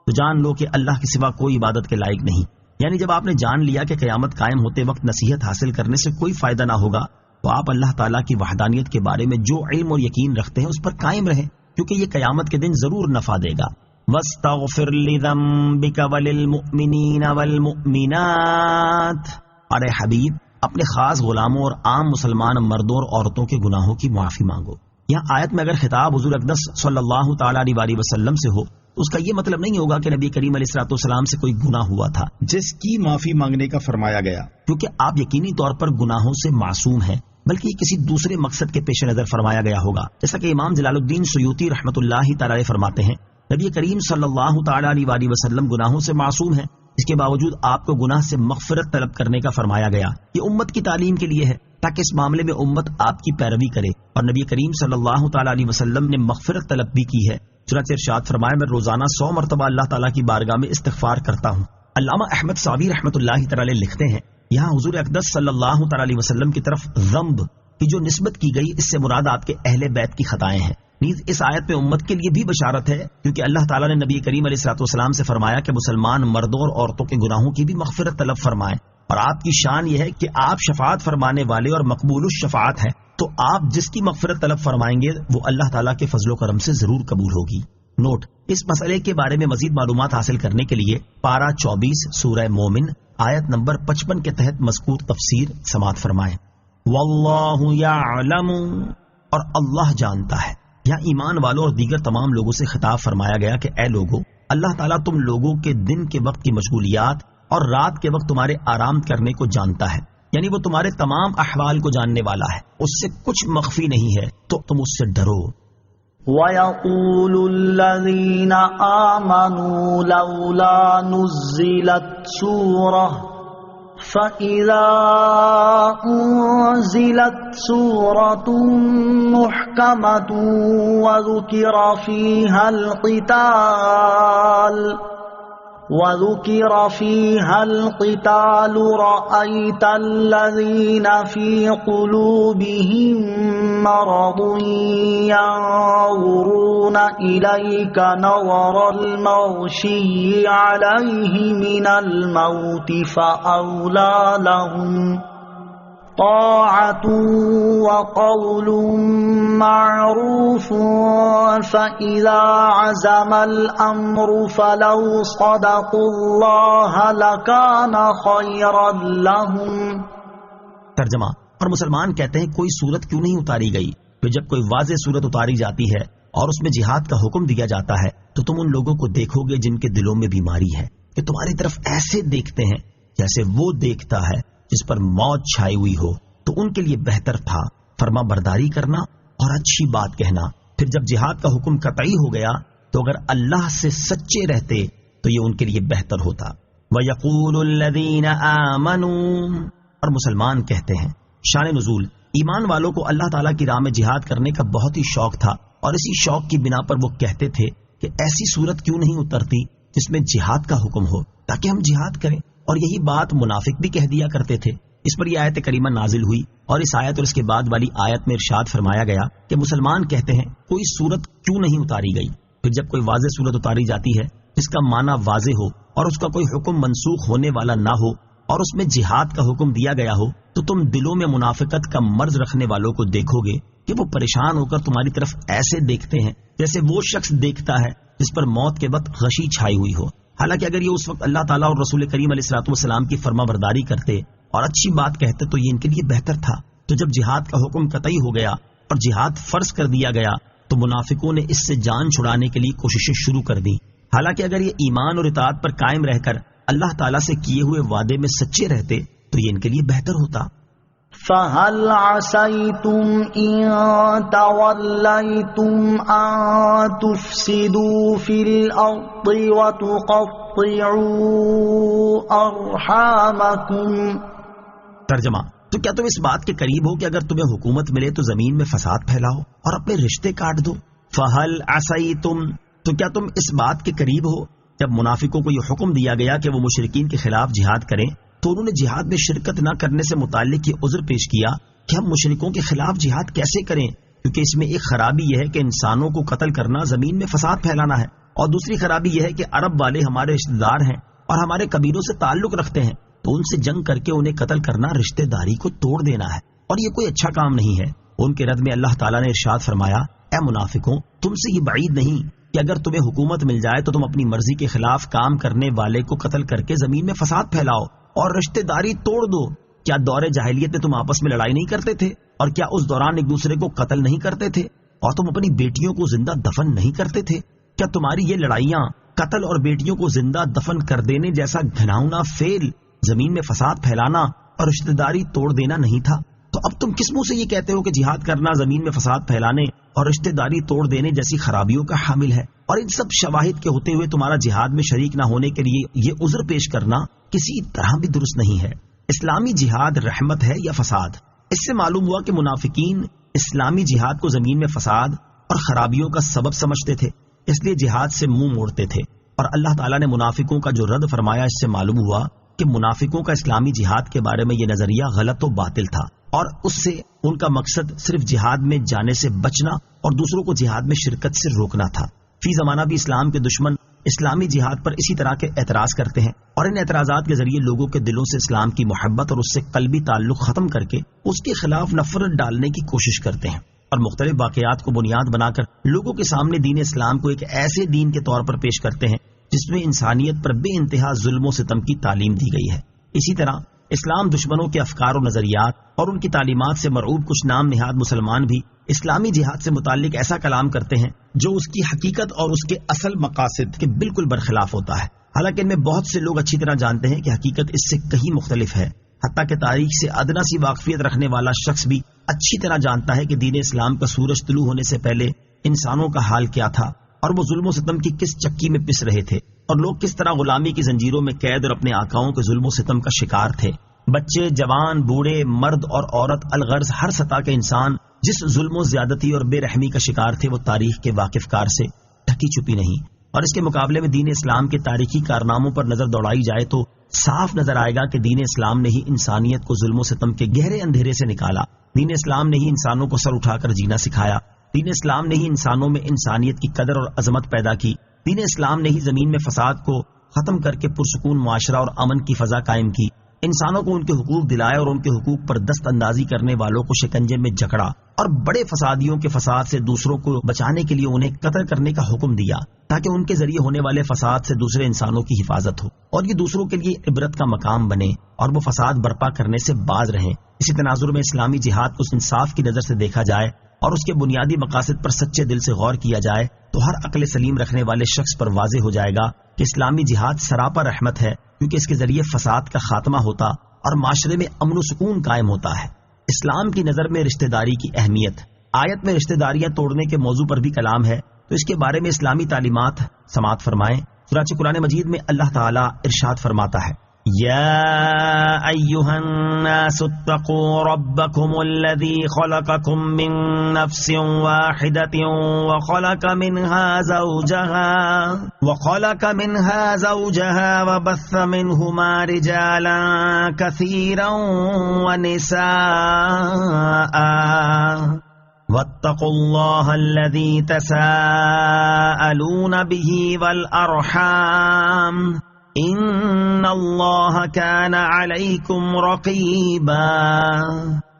تو جان لو کہ اللہ کے سوا کوئی عبادت کے لائق نہیں. یعنی جب آپ نے جان لیا کہ قیامت قائم ہوتے وقت نصیحت حاصل کرنے سے کوئی فائدہ نہ ہوگا تو آپ اللہ تعالیٰ کی وحدانیت کے بارے میں جو علم اور یقین رکھتے ہیں اس پر قائم رہیں، کیونکہ یہ قیامت کے دن ضرور نفع دے گا. وَاسْتَغْفِرْ لِذَنبِكَ وَلِلْمُؤْمِنِينَ وَالْمُؤْمِنَاتِ، اور اے حبیب اپنے خاص غلاموں اور عام مسلمان مردوں اور عورتوں کے گناہوں کی معافی مانگو۔ یہاں آیت میں اگر خطاب حضور اقدس صلی اللہ تعالی علیہ وسلم سے ہو تو اس کا یہ مطلب نہیں ہوگا کہ نبی کریم علیہ الصلوۃ والسلام سے کوئی گناہ ہوا تھا جس کی معافی مانگنے کا فرمایا گیا، کیونکہ آپ یقینی طور پر گناہوں سے معصوم ہیں، بلکہ یہ کسی دوسرے مقصد کے پیش نظر فرمایا گیا ہوگا، جیسا کہ امام جلال الدین سیوطی رحمۃ اللہ تعالی علیہ فرماتے ہیں نبی کریم صلی اللہ تعالی علیہ وسلم گناہوں سے معصوم ہیں، اس کے باوجود آپ کو گناہ سے مغفرت طلب کرنے کا فرمایا گیا۔ یہ امت کی تعلیم کے لیے ہے تاکہ اس معاملے میں امت آپ کی پیروی کرے، اور نبی کریم صلی اللہ تعالی علیہ وسلم نے مغفرت طلب بھی کی ہے، چنانچہ ارشاد فرمایا میں روزانہ 100 مرتبہ اللہ تعالیٰ کی بارگاہ میں استغفار کرتا ہوں۔ علامہ احمد صابی رحمۃ اللہ تعالی لکھتے ہیں یہاں حضور اقدس صلی اللہ تعالی علیہ وسلم کی طرف ذنب کی جو نسبت کی گئی اس سے مراد آپ کے اہل بیت کی خطائیں ہیں۔ نیز اس آیت میں امت کے لیے بھی بشارت ہے، کیونکہ اللہ تعالیٰ نے نبی کریم علیہ الصلوۃ والسلام سے فرمایا کہ مسلمان مردوں اور عورتوں کے گناہوں کی بھی مغفرت طلب فرمائیں، اور آپ کی شان یہ ہے کہ آپ شفاعت فرمانے والے اور مقبول الشفاعت ہیں، تو آپ جس کی مغفرت طلب فرمائیں گے وہ اللہ تعالیٰ کے فضل و کرم سے ضرور قبول ہوگی۔ نوٹ: اس مسئلے کے بارے میں مزید معلومات حاصل کرنے کے لیے پارہ 24 سورہ مومن آیت نمبر 55 کے تحت مذکور تفسیر سماعت فرمائیں۔ واللہ یعلم، اور اللہ جانتا ہے۔ یہاں ایمان والوں اور دیگر تمام لوگوں سے خطاب فرمایا گیا کہ اے لوگو، اللہ تعالیٰ تم لوگوں کے دن کے وقت کی مشغولیات اور رات کے وقت تمہارے آرام کرنے کو جانتا ہے، یعنی وہ تمہارے تمام احوال کو جاننے والا ہے، اس سے کچھ مخفی نہیں ہے، تو تم اس سے ڈرو۔ وَيَقُولُ الَّذِينَ آمَنُوا لَوْلَا نُزِّلَتْ سُورَةٌ فَإِذَا أُنزِلَتْ سُورَةٌ مُحْكَمَةٌ وَذُكِرَ فِيهَا الْقِتَالُ رَأَيْتَ الَّذِينَ فِي قُلُوبِهِم مَّرَضٌ يَنظُرُونَ إِلَيْكَ نَظَرَ الْمَغْشِيِّ عَلَيْهِ مِنَ الْمَوْتِ فَأَوْلَىٰ لَهُمْ طاعة وقول معروف فإذا عزم الأمر فلو صدقوا الله لكان خيرا لهم۔ ترجمہ: اور مسلمان کہتے ہیں کوئی صورت کیوں نہیں اتاری گئی؟ تو جب کوئی واضح صورت اتاری جاتی ہے اور اس میں جہاد کا حکم دیا جاتا ہے تو تم ان لوگوں کو دیکھو گے جن کے دلوں میں بیماری ہے کہ تمہاری طرف ایسے دیکھتے ہیں جیسے وہ دیکھتا ہے جس پر موت چھائی ہوئی ہو، تو ان کے لیے بہتر تھا فرما برداری کرنا اور اچھی بات کہنا۔ پھر جب جہاد کا حکم قطعی ہو گیا تو اگر اللہ سے سچے رہتے تو یہ ان کے لیے بہتر ہوتا۔ وَيَقُولُ الَّذِينَ آمَنُوا، اور مسلمان کہتے ہیں۔ شان نزول: ایمان والوں کو اللہ تعالیٰ کی راہ میں جہاد کرنے کا بہت ہی شوق تھا، اور اسی شوق کی بنا پر وہ کہتے تھے کہ ایسی صورت کیوں نہیں اترتی جس میں جہاد کا حکم ہو تاکہ ہم جہاد کریں، اور یہی بات منافق بھی کہہ دیا کرتے تھے۔ اس پر یہ آیت کریمہ نازل ہوئی، اور اس آیت اور اس کے بعد والی آیت میں ارشاد فرمایا گیا کہ مسلمان کہتے ہیں کوئی صورت کیوں نہیں اتاری گئی؟ پھر جب کوئی واضح صورت اتاری جاتی ہے جس کا معنی واضح ہو اور اس کا کوئی حکم منسوخ ہونے والا نہ ہو اور اس میں جہاد کا حکم دیا گیا ہو، تو تم دلوں میں منافقت کا مرض رکھنے والوں کو دیکھو گے کہ وہ پریشان ہو کر تمہاری طرف ایسے دیکھتے ہیں جیسے وہ شخص دیکھتا ہے جس پر موت کے وقت غشی چھائی ہوئی ہو۔ حالانکہ اگر یہ اس وقت اللہ تعالیٰ اور رسول کریم علیہ الصلوۃ والسلام کی فرما برداری کرتے اور اچھی بات کہتے تو یہ ان کے لیے بہتر تھا۔ تو جب جہاد کا حکم قطعی ہو گیا اور جہاد فرض کر دیا گیا تو منافقوں نے اس سے جان چھڑانے کے لیے کوششیں شروع کر دی، حالانکہ اگر یہ ایمان اور اطاعت پر قائم رہ کر اللہ تعالیٰ سے کیے ہوئے وعدے میں سچے رہتے تو یہ ان کے لیے بہتر ہوتا۔ فَهَلْ عَسَيْتُمْ إِن تَوَلَّيْتُمْ أَن تُفْسِدُوا فِي الْأَرْضِ وَتُقَطِّعُوا أَرْحَامَكُمْ۔ ترجمہ: تو کیا تم اس بات کے قریب ہو کہ اگر تمہیں حکومت ملے تو زمین میں فساد پھیلاؤ اور اپنے رشتے کاٹ دو؟ فَهَلْ عَسَيْتُمْ، تو کیا تم اس بات کے قریب ہو جب منافقوں کو یہ حکم دیا گیا کہ وہ مشرکین کے خلاف جہاد کریں تو انہوں نے جہاد میں شرکت نہ کرنے سے متعلق یہ عذر پیش کیا کہ ہم مشرکوں کے خلاف جہاد کیسے کریں، کیونکہ اس میں ایک خرابی یہ ہے کہ انسانوں کو قتل کرنا زمین میں فساد پھیلانا ہے، اور دوسری خرابی یہ ہے کہ عرب والے ہمارے رشتہ دار ہیں اور ہمارے قبیلوں سے تعلق رکھتے ہیں، تو ان سے جنگ کر کے انہیں قتل کرنا رشتہ داری کو توڑ دینا ہے، اور یہ کوئی اچھا کام نہیں ہے۔ ان کے رد میں اللہ تعالیٰ نے ارشاد فرمایا، اے منافقوں، تم سے یہ بعید نہیں کہ اگر تمہیں حکومت مل جائے تو تم اپنی مرضی کے خلاف کام کرنے والے کو قتل کر کے زمین میں فساد پھیلاؤ اور رشتہ داری توڑ دو، کیا دور جاہلیت میں تم آپس میں لڑائی نہیں کرتے تھے؟ اور کیا اس دوران ایک دوسرے کو قتل نہیں کرتے تھے؟ اور تم اپنی بیٹیوں کو زندہ دفن نہیں کرتے تھے؟ کیا تمہاری یہ لڑائیاں قتل اور بیٹیوں کو زندہ دفن کر دینے جیسا گھناؤنا فعل، زمین میں فساد پھیلانا اور رشتہ داری توڑ دینا نہیں تھا؟ تو اب تم کس منہ سے یہ کہتے ہو کہ جہاد کرنا زمین میں فساد پھیلانے اور رشتہ داری توڑ دینے جیسی خرابیوں کا حامل ہے؟ اور ان سب شواہد کے ہوتے ہوئے تمہارا جہاد میں شریک نہ ہونے کے لیے یہ عذر پیش کرنا کسی طرح بھی درست نہیں ہے۔ اسلامی جہاد رحمت ہے یا فساد؟ اس سے معلوم ہوا کہ منافقین اسلامی جہاد کو زمین میں فساد اور خرابیوں کا سبب سمجھتے تھے، اس لیے جہاد سے منہ موڑتے تھے۔ اور اللہ تعالیٰ نے منافقوں کا جو رد فرمایا، اس سے معلوم ہوا کہ منافقوں کا اسلامی جہاد کے بارے میں یہ نظریہ غلط و باطل تھا، اور اس سے ان کا مقصد صرف جہاد میں جانے سے بچنا اور دوسروں کو جہاد میں شرکت سے روکنا تھا۔ فی زمانہ بھی اسلام کے دشمن اسلامی جہاد پر اسی طرح کے اعتراض کرتے ہیں، اور ان اعتراضات کے ذریعے لوگوں کے دلوں سے اسلام کی محبت اور اس سے قلبی تعلق ختم کر کے اس کے خلاف نفرت ڈالنے کی کوشش کرتے ہیں، اور مختلف واقعات کو بنیاد بنا کر لوگوں کے سامنے دین اسلام کو ایک ایسے دین کے طور پر پیش کرتے ہیں جس میں انسانیت پر بے انتہا ظلم و ستم کی تعلیم دی گئی ہے۔ اسی طرح اسلام دشمنوں کے افکار و نظریات اور ان کی تعلیمات سے مرعوب کچھ نام نہاد مسلمان بھی اسلامی جہاد سے متعلق ایسا کلام کرتے ہیں جو اس کی حقیقت اور اس کے اصل مقاصد کے بالکل برخلاف ہوتا ہے، حالانکہ ان میں بہت سے لوگ اچھی طرح جانتے ہیں کہ حقیقت اس سے کہیں مختلف ہے۔ حتیٰ کہ تاریخ سے ادنا سی واقفیت رکھنے والا شخص بھی اچھی طرح جانتا ہے کہ دین اسلام کا سورج طلوع ہونے سے پہلے انسانوں کا حال کیا تھا، اور وہ ظلم و ستم کی کس چکی میں پس رہے تھے، اور لوگ کس طرح غلامی کی زنجیروں میں قید اور اپنے آقاؤں کے ظلم و ستم کا شکار تھے۔ بچے، جوان، بوڑھے، مرد اور عورت، الغرض ہر سطح کے انسان جس ظلم و زیادتی اور بے رحمی کا شکار تھے، وہ تاریخ کے واقف کار سے ڈھکی چھپی نہیں۔ اور اس کے مقابلے میں دین اسلام کے تاریخی کارناموں پر نظر دوڑائی جائے تو صاف نظر آئے گا کہ دین اسلام نے ہی انسانیت کو ظلم و ستم کے گہرے اندھیرے سے نکالا۔ دین اسلام نے ہی انسانوں کو سر اٹھا کر جینا سکھایا۔ دین اسلام نے ہی انسانوں میں انسانیت کی قدر اور عظمت پیدا کی۔ دین اسلام نے ہی زمین میں فساد کو ختم کر کے پرسکون معاشرہ اور امن کی فضا قائم کی، انسانوں کو ان کے حقوق دلائے اور ان کے حقوق پر دست اندازی کرنے والوں کو شکنجے میں جکڑا، اور بڑے فسادیوں کے فساد سے دوسروں کو بچانے کے لیے انہیں قتل کرنے کا حکم دیا تاکہ ان کے ذریعے ہونے والے فساد سے دوسرے انسانوں کی حفاظت ہو اور یہ دوسروں کے لیے عبرت کا مقام بنے اور وہ فساد برپا کرنے سے باز رہیں۔ اسی تناظر میں اسلامی جہاد کو انصاف کی نظر سے دیکھا جائے اور اس کے بنیادی مقاصد پر سچے دل سے غور کیا جائے تو ہر عقل سلیم رکھنے والے شخص پر واضح ہو جائے گا کہ اسلامی جہاد سراپا رحمت ہے، کیونکہ اس کے ذریعے فساد کا خاتمہ ہوتا اور معاشرے میں امن و سکون قائم ہوتا ہے۔ اسلام کی نظر میں رشتہ داری کی اہمیت، آیت میں رشتہ داریاں توڑنے کے موضوع پر بھی کلام ہے، تو اس کے بارے میں اسلامی تعلیمات سماعت فرمائیں۔ چنانچہ قرآن مجید میں اللہ تعالیٰ ارشاد فرماتا ہے، یا ایہا الناس اتقوا ربکم الذی خلقکم من نفس واحدۃ وخلق منها زوجها وبث منہما رجالا کثیرا ونساء واتقوا اللہ الذی تساءلون به والارحام ان اللہ کان علیکم رقیبا۔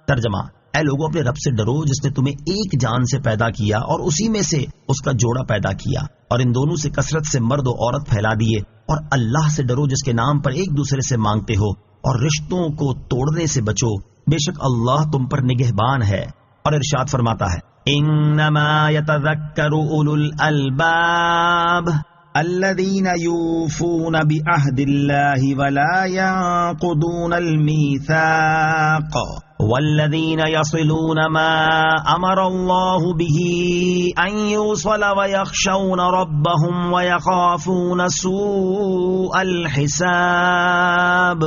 ترجمہ، اے لوگوں اپنے رب سے ڈرو جس نے تمہیں ایک جان سے پیدا کیا اور اسی میں سے اس کا جوڑا پیدا کیا اور ان دونوں سے کثرت سے مرد و عورت پھیلا دیے، اور اللہ سے ڈرو جس کے نام پر ایک دوسرے سے مانگتے ہو اور رشتوں کو توڑنے سے بچو، بے شک اللہ تم پر نگہبان ہے۔ اور ارشاد فرماتا ہے، انما یتذکر اولو الالباب الذین یوفون بعہد اللہ ولا ینقضون المیثاق والذین یصلون ما امر اللہ به ان یوصل ویخشون ربهم ویخافون سوء الحساب۔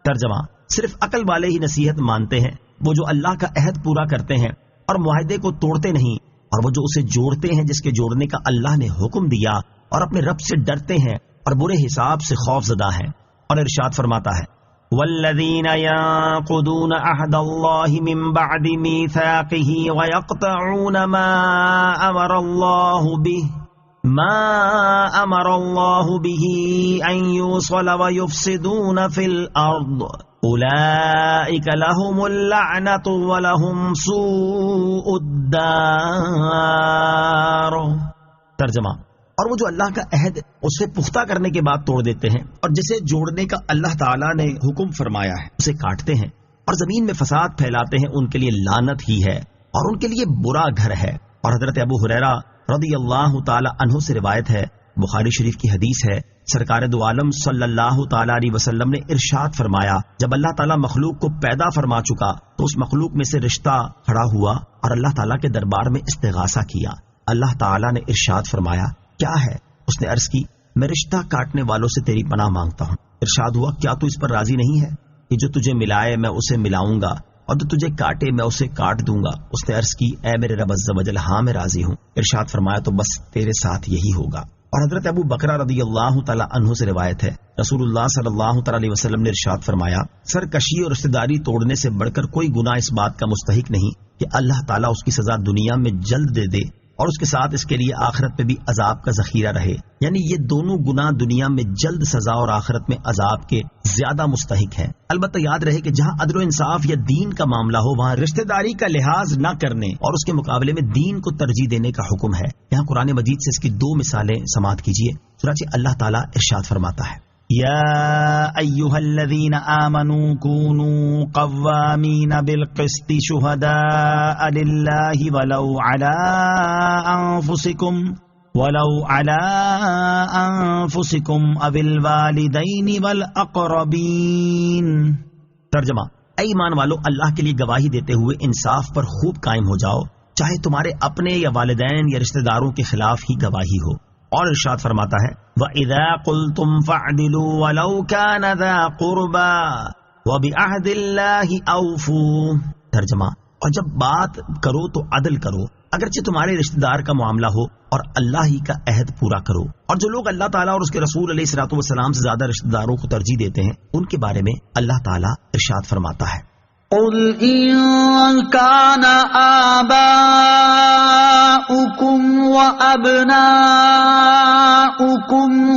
ترجمہ، صرف عقل والے ہی نصیحت مانتے ہیں، وہ جو اللہ کا عہد پورا کرتے ہیں اور معاہدے کو توڑتے نہیں، اور وہ جو اسے جوڑتے ہیں جس کے جوڑنے کا اللہ نے حکم دیا، اور اپنے رب سے ڈرتے ہیں اور برے حساب سے خوف زدہ ہیں۔ اور ارشاد فرماتا ہے، والذین ينقضون عہد اللہ من بعد میثاقہ ویقطعون ما امر اللہ به ان یوصل ویفسدون فی الارض اولئک لهم اللعنۃ ولهم سوء الدار۔ ترجمہ، اور وہ جو اللہ کا عہد اسے پختہ کرنے کے بعد توڑ دیتے ہیں اور جسے جوڑنے کا اللہ تعالیٰ نے حکم فرمایا ہے اسے کاٹتے ہیں، اور زمین میں فساد پھیلاتے ہیں ان کے لیے لعنت ہی ہے اور ان کے لیے برا گھر ہے۔ اور حضرت ابو ہریرہ رضی اللہ تعالی عنہ سے روایت ہے، بخاری شریف کی حدیث ہے، سرکار دو عالم صلی اللہ تعالی علیہ وسلم نے ارشاد فرمایا، جب اللہ تعالیٰ مخلوق کو پیدا فرما چکا تو اس مخلوق میں سے رشتہ کھڑا ہوا اور اللہ تعالیٰ کے دربار میں استغاثہ کیا۔ اللہ تعالیٰ نے ارشاد فرمایا، کیا ہے؟ اس نے عرض کی، میں رشتہ کاٹنے والوں سے تیری پناہ مانگتا ہوں۔ ارشاد ہوا، کیا تو اس پر راضی نہیں ہے کہ جو تجھے ملائے میں اسے ملاؤں گا اور جو تجھے کاٹے میں اسے کاٹ دوں گا؟ اس نے عرض کی، اے میرے رب عز و جل، ہاں میں راضی ہوں۔ ارشاد فرمایا، تو بس تیرے ساتھ یہی ہوگا۔ اور حضرت ابو بکرہ رضی اللہ تعالی عنہ سے روایت ہے، رسول اللہ صلی اللہ تعالی علیہ وسلم نے ارشاد فرمایا، سرکشی اور رشتہ داری توڑنے سے بڑھ کر کوئی گناہ اس بات کا مستحق نہیں کہ اللہ تعالیٰ اس کی سزا دنیا میں جلد دے دے اور اس کے ساتھ اس کے لیے آخرت میں بھی عذاب کا ذخیرہ رہے۔ یعنی یہ دونوں گناہ دنیا میں جلد سزا اور آخرت میں عذاب کے زیادہ مستحق ہیں۔ البتہ یاد رہے کہ جہاں عدل و انصاف یا دین کا معاملہ ہو وہاں رشتہ داری کا لحاظ نہ کرنے اور اس کے مقابلے میں دین کو ترجیح دینے کا حکم ہے۔ یہاں قرآن مجید سے اس کی دو مثالیں سماعت کیجیے۔ چنانچہ اللہ تعالیٰ ارشاد فرماتا ہے، یا ایھا الذین آمنوا کونوا قوامین بالقسط شہداء للہ ولو علی انفسکم او الوالدین والاقربین۔ ترجمہ، اے ایمان والو، اللہ کے لیے گواہی دیتے ہوئے انصاف پر خوب قائم ہو جاؤ، چاہے تمہارے اپنے یا والدین یا رشتہ داروں کے خلاف ہی گواہی ہو۔ اور ارشاد فرماتا ہے، وَإِذَا قُلْتُمْ فَاعْدِلُوا وَلَوْ كَانَ ذَا قُرْبَى وَبِعَهْدِ اللَّهِ أَوْفُوا۔ ترجمہ، اور جب بات کرو تو عدل کرو، اگرچہ تمہارے رشتہ دار کا معاملہ ہو، اور اللہ ہی کا عہد پورا کرو۔ اور جو لوگ اللہ تعالیٰ اور اس کے رسول علیہ الصلوۃ والسلام سے زیادہ رشتہ داروں کو ترجیح دیتے ہیں، ان کے بارے میں اللہ تعالیٰ ارشاد فرماتا ہے، قل إن كان آباؤكم وأبناؤكم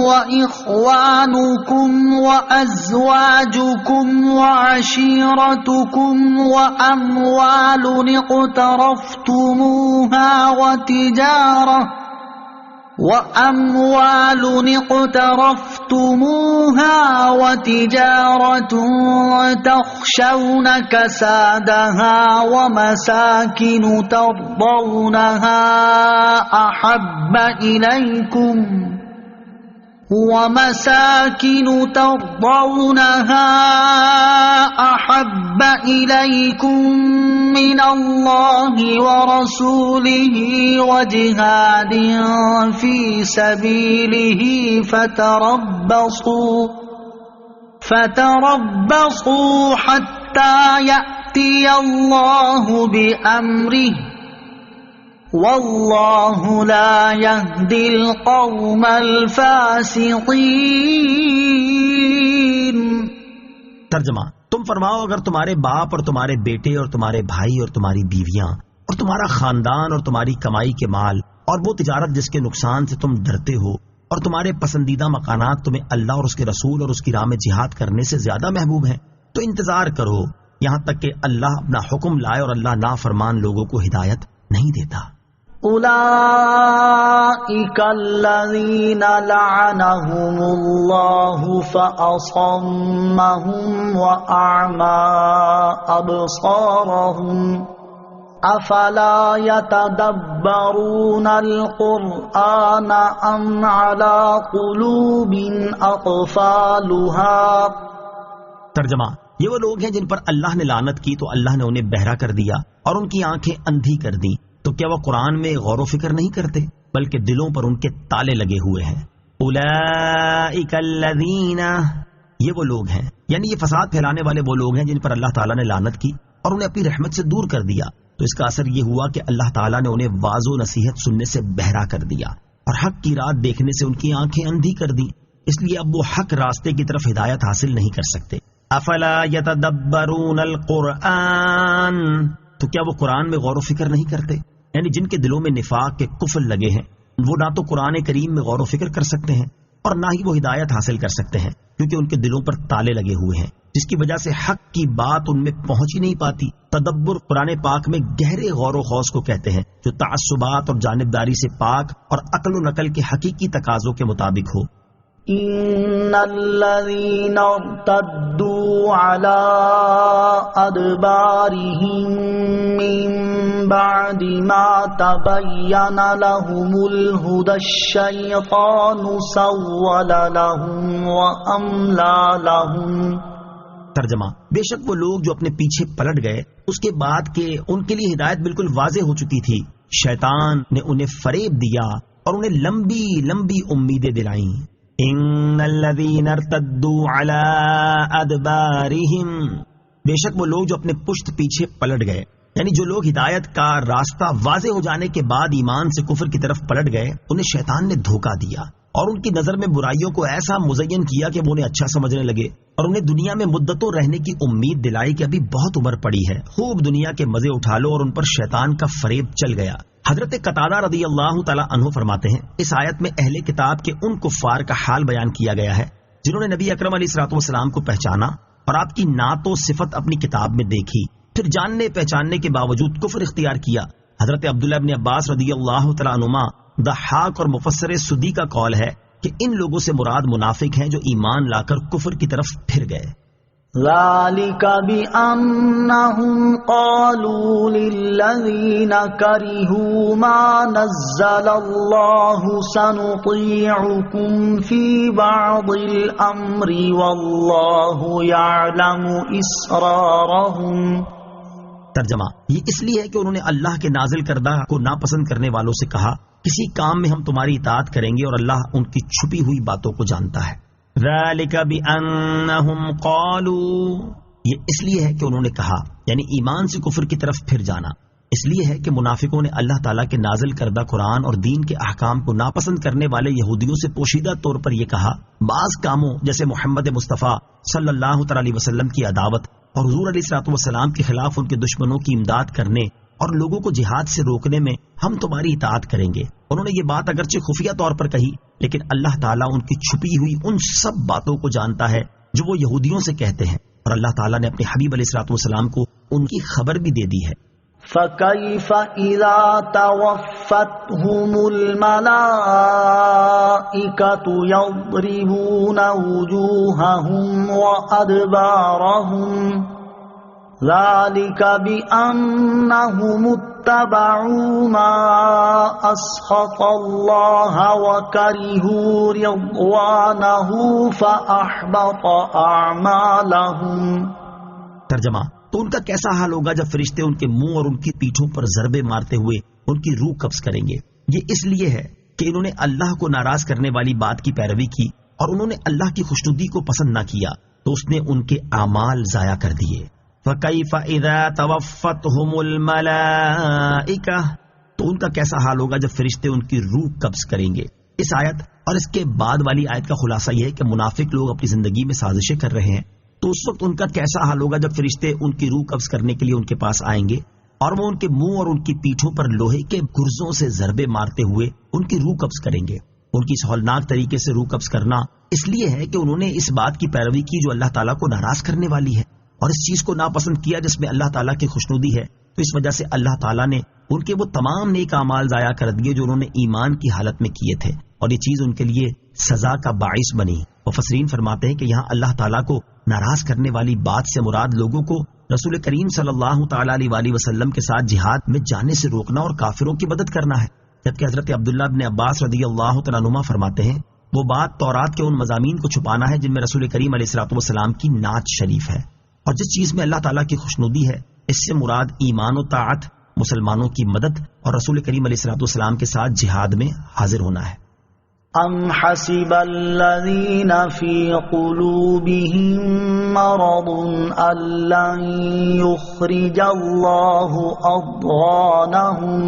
وإخوانكم وأزواجكم وعشيرتكم وأموال اقترفتموها وتجارة تخشون كسادها ومساكن ترضونها أحب إليكم من الله ورسوله وجهاد في سبيله فتربصوا حتى يأتي الله بأمره واللہ لا یہدی القوم الفاسقین۔ ترجمہ، تم فرماؤ، اگر تمہارے باپ اور تمہارے بیٹے اور تمہارے بھائی اور تمہاری بیویاں اور تمہارا خاندان اور تمہاری کمائی کے مال اور وہ تجارت جس کے نقصان سے تم ڈرتے ہو اور تمہارے پسندیدہ مکانات تمہیں اللہ اور اس کے رسول اور اس کی راہ میں جہاد کرنے سے زیادہ محبوب ہیں، تو انتظار کرو یہاں تک کہ اللہ اپنا حکم لائے، اور اللہ نافرمان لوگوں کو ہدایت نہیں دیتا۔ اولئک الذین لعنهم اللہ فاصمهم واعمی ابصارهم افلا يتدبرون القرآن ام على قلوب اقفالها۔ ترجمہ، یہ وہ لوگ ہیں جن پر اللہ نے لعنت کی تو اللہ نے انہیں بہرا کر دیا اور ان کی آنکھیں اندھی کر دی، تو کیا وہ قرآن میں غور و فکر نہیں کرتے بلکہ دلوں پر ان کے تالے لگے ہوئے ہیں۔ اولئک الذین، یہ وہ لوگ ہیں، یعنی یہ فساد پھیلانے والے وہ لوگ ہیں جن پر اللہ تعالیٰ نے لعنت کی اور انہیں اپنی رحمت سے دور کر دیا، تو اس کا اثر یہ ہوا کہ اللہ تعالیٰ نے انہیں واعظ و نصیحت سننے سے بہرا کر دیا اور حق کی رات دیکھنے سے ان کی آنکھیں اندھی کر دی، اس لیے اب وہ حق راستے کی طرف ہدایت حاصل نہیں کر سکتے۔ افلا یتدبرون القرآن، تو کیا وہ قرآن میں غور و فکر نہیں کرتے؟ یعنی جن کے دلوں میں نفاق کے کفل لگے ہیں وہ نہ تو قرآن کریم میں غور و فکر کر سکتے ہیں اور نہ ہی وہ ہدایت حاصل کر سکتے ہیں، کیونکہ ان کے دلوں پر تالے لگے ہوئے ہیں، جس کی وجہ سے حق کی بات ان میں پہنچ ہی نہیں پاتی۔ تدبر قرآن پاک میں گہرے غور و خوض کو کہتے ہیں، جو تعصبات اور جانبداری سے پاک اور عقل و نقل کے حقیقی تقاضوں کے مطابق ہو۔ ان الذين ارتدوا على أدبارهم من بعد ما تبين لهم الهدى الشيطان سول لهم وأملى لهم. ترجمہ: بے شک وہ لوگ جو اپنے پیچھے پلٹ گئے اس کے بعد کہ ان کے لیے ہدایت بالکل واضح ہو چکی تھی، شیطان نے انہیں فریب دیا اور انہیں لمبی لمبی امیدیں دلائیں. ان الذین ارتدوا علی ادبارہم، بے شک وہ لوگ جو اپنے پشت پیچھے پلٹ گئے، یعنی جو لوگ ہدایت کا راستہ واضح ہو جانے کے بعد ایمان سے کفر کی طرف پلٹ گئے، انہیں شیطان نے دھوکہ دیا اور ان کی نظر میں برائیوں کو ایسا مزین کیا کہ وہ انہیں اچھا سمجھنے لگے، اور انہیں دنیا میں مدتوں رہنے کی امید دلائی کہ ابھی بہت عمر پڑی ہے، خوب دنیا کے مزے اٹھا لو، اور ان پر شیطان کا فریب چل گیا. حضرت قتادہ رضی اللہ تعالی عنہ فرماتے ہیں، اس آیت میں اہل کتاب کے ان کفار کا حال بیان کیا گیا ہے جنہوں نے نبی اکرم علیہ الصلوۃ والسلام کو پہچانا اور آپ کی نعت و صفت اپنی کتاب میں دیکھی، پھر جاننے پہچاننے کے باوجود کفر اختیار کیا. حضرت عبداللہ ابن عباس رضی اللہ تعالی عنہما، ضحاک اور مفسر سدی کا قول ہے کہ ان لوگوں سے مراد منافق ہیں جو ایمان لا کر کفر کی طرف پھر گئے. ذلك بأنهم قالوا للذين كرهوا ما نزل الله سنطيعكم في بعض الأمر والله يعلم إسرارهم. ترجمہ: یہ اس لیے ہے کہ انہوں نے اللہ کے نازل کردہ کو ناپسند کرنے والوں سے کہا کسی کام میں ہم تمہاری اطاعت کریں گے اور اللہ ان کی چھپی ہوئی باتوں کو جانتا ہے. ذالک بأنہم قالوا، یہ اس لیے ہے کہ انہوں نے کہا، یعنی ایمان سے کفر کی طرف پھر جانا اس لیے ہے کہ منافقوں نے اللہ تعالیٰ کے نازل کردہ قرآن اور دین کے احکام کو ناپسند کرنے والے یہودیوں سے پوشیدہ طور پر یہ کہا، بعض کاموں جیسے محمد مصطفیٰ صلی اللہ تعالی علیہ وسلم کی عداوت اور حضور علیہ الصلوۃ والسلام کے خلاف ان کے دشمنوں کی امداد کرنے اور لوگوں کو جہاد سے روکنے میں ہم تمہاری اطاعت کریں گے. انہوں نے یہ بات اگرچہ خفیہ طور پر کہی، لیکن اللہ تعالیٰ ان کی چھپی ہوئی ان سب باتوں کو جانتا ہے جو وہ یہودیوں سے کہتے ہیں، اور اللہ تعالیٰ نے اپنے حبیب علیہ الصلوۃ والسلام کو ان کی خبر بھی دے دی ہے. فَكَيْفَ إِذَا تَوَفَّتْهُمُ الْمَلَائِكَةُ يَضْرِبُونَ وُجُوهَهُمْ وَأَدْبَارَهُمْ ذَلِكَ بِأَنَّهُمُ اتَّبَعُوا مَا أَسْخَطَ اللَّهَ وَكَرِهُوا رِضْوَانَهُ فَأَحْبَطَ أَعْمَالَهُمْ. ترجمہ: تو ان کا کیسا حال ہوگا جب فرشتے ان کے منہ اور ان کی پیٹھوں پر ضربے مارتے ہوئے ان کی روح قبض کریں گے. یہ اس لیے ہے کہ انہوں نے اللہ کو ناراض کرنے والی بات کی پیروی کی اور انہوں نے اللہ کی خوشنودی کو پسند نہ کیا تو اس نے ان کے اعمال ضائع کر دیے. فَكَيْفَ إِذَا تَوَفَّتْهُمُ الْمَلَائِكَةُ، تو ان کا کیسا حال ہوگا جب فرشتے ان کی روح قبض کریں گے. اس آیت اور اس کے بعد والی آیت کا خلاصہ یہ ہے کہ منافق لوگ اپنی زندگی میں سازشیں کر رہے ہیں، تو اس وقت ان کا کیسا حال ہوگا جب فرشتے ان کی روح قبض کرنے کے لیے ان کے پاس آئیں گے اور وہ ان کے منہ اور ان کی پیٹھوں پر لوہے کے گرزوں سے ضربے مارتے ہوئے ان کی روح قبض کریں گے. ان کی اس ہولناک طریقے سے روح قبض کرنا اس لیے ہے کہ انہوں نے اس بات کی پیروی کی جو اللہ تعالیٰ کو ناراض کرنے والی ہے اور اس چیز کو ناپسند کیا جس میں اللہ تعالیٰ کی خوشنودی ہے. تو اس وجہ سے اللہ تعالیٰ نے ان کے وہ تمام نیک اعمال ضائع کر دیے جو انہوں نے ایمان کی حالت میں کیے تھے، اور یہ چیز ان کے لیے سزا کا باعث بنی. مفسرین فرماتے ہیں کہ یہاں اللہ تعالیٰ کو ناراض کرنے والی بات سے مراد لوگوں کو رسول کریم صلی اللہ تعالیٰ علیہ وسلم کے ساتھ جہاد میں جانے سے روکنا اور کافروں کی مدد کرنا ہے. جبکہ حضرت عبداللہ ابن عباس رضی اللہ تعالیٰ عنہما فرماتے ہیں وہ بات تورات کے ان مضامین کو چھپانا ہے جن میں رسول کریم علیہ الصلوۃ والسلام کی نعت شریف ہے، اور جس چیز میں اللہ تعالیٰ کی خوشنودی ہے اس سے مراد ایمان و طاعت، مسلمانوں کی مدد اور رسول کریم علیہ الصلوۃ والسلام کے ساتھ جہاد میں حاضر ہونا ہے. ام حسب الذین فی قلوبهم مرض ان لن یخرج اللہ اضغانهم.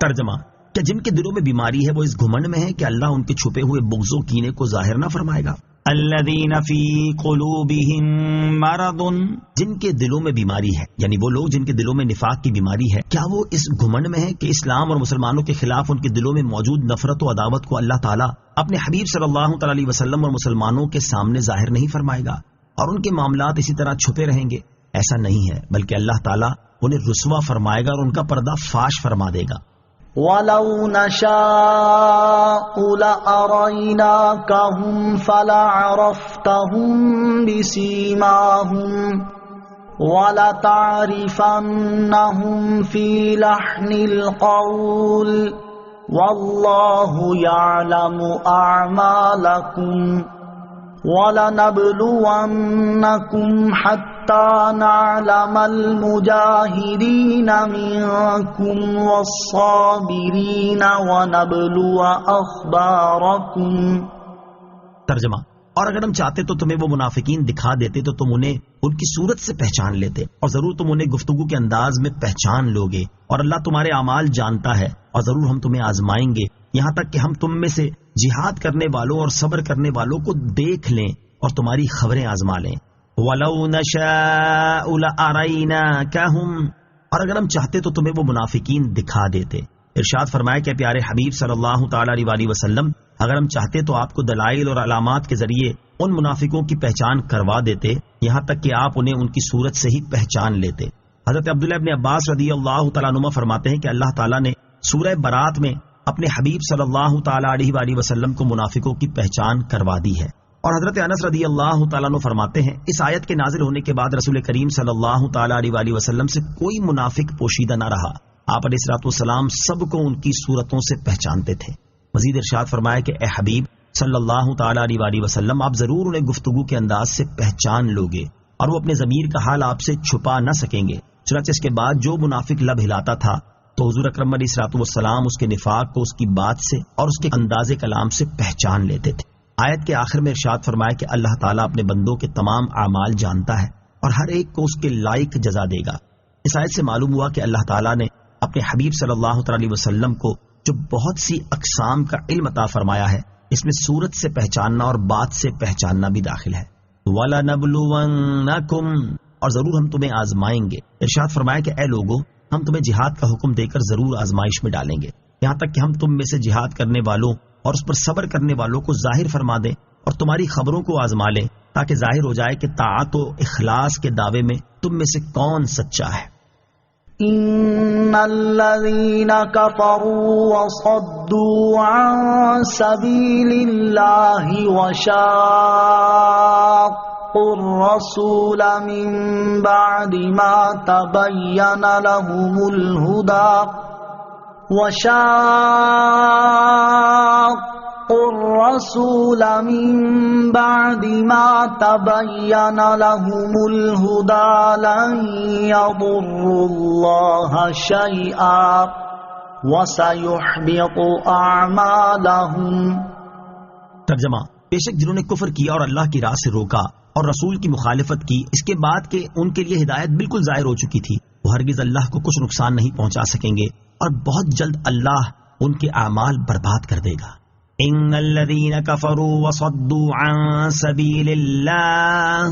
ترجمہ: کہ جن کے دلوں میں بیماری ہے وہ اس گھمنڈ میں ہے کہ اللہ ان کے چھپے ہوئے بغض و کینے کو ظاہر نہ فرمائے گا. الذین فی قلوبهم مرض، جن کے دلوں میں بیماری ہے، یعنی وہ لوگ جن کے دلوں میں نفاق کی بیماری ہے، کیا وہ اس گھمنڈ میں ہے کہ اسلام اور مسلمانوں کے خلاف ان کے دلوں میں موجود نفرت و عداوت کو اللہ تعالیٰ اپنے حبیب صلی اللہ تعالی علیہ وسلم اور مسلمانوں کے سامنے ظاہر نہیں فرمائے گا اور ان کے معاملات اسی طرح چھپے رہیں گے؟ ایسا نہیں ہے، بلکہ اللہ تعالیٰ انہیں رسوا فرمائے گا اور ان کا پردہ فاش فرما دے گا. وَلَوْ نَشَاءُ لَأَرَيْنَاكَهُمْ فَلَعَرَفْتَهُمْ بِسِيمَاهُمْ وَلَتَعْرِفَنَّهُمْ فِي لَحْنِ الْقَوْلِ وَاللَّهُ يَعْلَمُ أَعْمَالَكُمْ وَلَنَبْلُوَنَّكُمْ حَتَّى نَعْلَمَ الْمُجَاهِدِينَ مِنكُمْ وَالصَّابِرِينَ وَنَبْلُوَ أَخْبَارَكُمْ۔ ترجمہ: اور اگر ہم چاہتے تو تمہیں وہ منافقین دکھا دیتے تو تم انہیں ان کی صورت سے پہچان لیتے، اور ضرور تم انہیں گفتگو کے انداز میں پہچان لوگے، اور اللہ تمہارے اعمال جانتا ہے، اور ضرور ہم تمہیں آزمائیں گے یہاں تک کہ ہم تم میں سے جہاد کرنے والوں اور صبر کرنے والوں کو دیکھ لیں اور تمہاری خبریں آزما لیں۔ وَلَوْ نَشَاءُ لَأَرَيْنَاكَهُمْ، اور اگر ہم چاہتے تو تمہیں وہ منافقین دکھا دیتے۔ ارشاد فرمایا کہ پیارے حبیب صلی اللہ تعالی علیہ وسلم، اگر ہم چاہتے تو آپ کو دلائل اور علامات کے ذریعے ان منافقوں کی پہچان کروا دیتے، یہاں تک کہ آپ انہیں ان کی صورت سے ہی پہچان لیتے۔ حضرت عبداللہ ابن عباس رضی اللہ تعالیٰ عنہ فرماتے ہیں کہ اللہ تعالیٰ نے سورہ برات میں اپنے حبیب صلی اللہ تعالیٰ علیہ وسلم کو منافقوں کی پہچان کروا دی ہے۔ اور حضرت انس رضی اللہ تعالیٰ عنہ فرماتے ہیں اس آیت کے نازل ہونے کے بعد رسول کریم صلی اللہ تعالیٰ علیہ وسلم سے کوئی منافق پوشیدہ نہ رہا، آپ علیہ الصلوۃ والسلام سب کو ان کی صورتوں سے پہچانتے تھے۔ مزید ارشاد فرمایا کہ اے حبیب صلی اللہ تعالیٰ علیہ وسلم، آپ ضرور انہیں گفتگو کے انداز سے پہچان لوگے اور وہ اپنے ضمیر کا حال آپ سے چھپا نہ سکیں گے۔ چنانچہ اس کے بعد جو منافق لب ہلاتا تھا تو حضور اکرم علیہ الصلوۃ والسلام اس کے نفاق کو اس کی بات سے اور اس کے انداز کلام سے پہچان لیتے تھے۔ آیت کے آخر میں ارشاد فرمایا کہ اللہ تعالیٰ اپنے بندوں کے تمام اعمال جانتا ہے اور ہر ایک کو اس کے لائق جزا دے گا۔ اس آیت سے معلوم ہوا کہ اللہ تعالیٰ نے اپنے حبیب صلی اللہ تعالی علیہ وسلم کو جو بہت سی اقسام کا علم عطا فرمایا ہے، اس میں صورت سے پہچاننا اور بات سے پہچاننا بھی داخل ہے۔ وَلَنَبْلُوَنَّكُمْ، اور ضرور ہم تمہیں آزمائیں گے۔ ارشاد فرمایا کہ اے لوگو، ہم تمہیں جہاد کا حکم دے کر ضرور آزمائش میں ڈالیں گے، یہاں تک کہ ہم تم میں سے جہاد کرنے والوں اور اس پر صبر کرنے والوں کو ظاہر فرما دیں اور تمہاری خبروں کو آزما لیں، تاکہ ظاہر ہو جائے کہ طاعت و اخلاص کے دعوے میں تم میں سے کون سچا ہے۔ ان الذين كفروا وصدوا عن سبيل الله وشاقوا الرسول من بعد ما تبين لهم الهدى الرسول من بعد ما تبين لهم الهدى لن يضروا الله شيئا وسيحبط أعمالهم۔ ترجمہ: بے شک جنہوں نے کفر کیا اور اللہ کی راہ سے روکا اور رسول کی مخالفت کی، اس کے بعد کہ ان کے لیے ہدایت بالکل ظاہر ہو چکی تھی، وہ ہرگز اللہ کو کچھ نقصان نہیں پہنچا سکیں گے اور بہت جلد اللہ ان کے اعمال برباد کر دے گا۔ ان الذين كفروا وصدوا عن سبيل الله،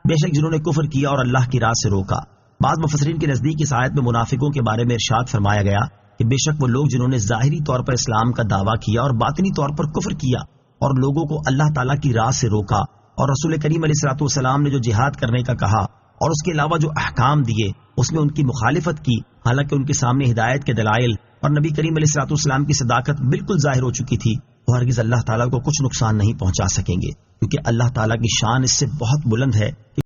بے شک جنہوں نے کفر کیا اور اللہ کی راہ سے روکا۔ بعض مفسرین کے نزدیک اس آیت میں منافقوں کے بارے میں ارشاد فرمایا گیا کہ بے شک وہ لوگ جنہوں نے ظاہری طور پر اسلام کا دعویٰ کیا اور باطنی طور پر کفر کیا اور لوگوں کو اللہ تعالیٰ کی راہ سے روکا، اور رسول کریم علیہ الصلوۃ والسلام نے جو جہاد کرنے کا کہا اور اس کے علاوہ جو احکام دیے اس میں ان کی مخالفت کی، حالانکہ ان کے سامنے ہدایت کے دلائل اور نبی کریم علیہ الصلوۃ والسلام کی صداقت بالکل ظاہر ہو چکی تھی، وہ ہرگز اللہ تعالیٰ کو کچھ نقصان نہیں پہنچا سکیں گے، کیونکہ اللہ تعالیٰ کی شان اس سے بہت بلند ہے۔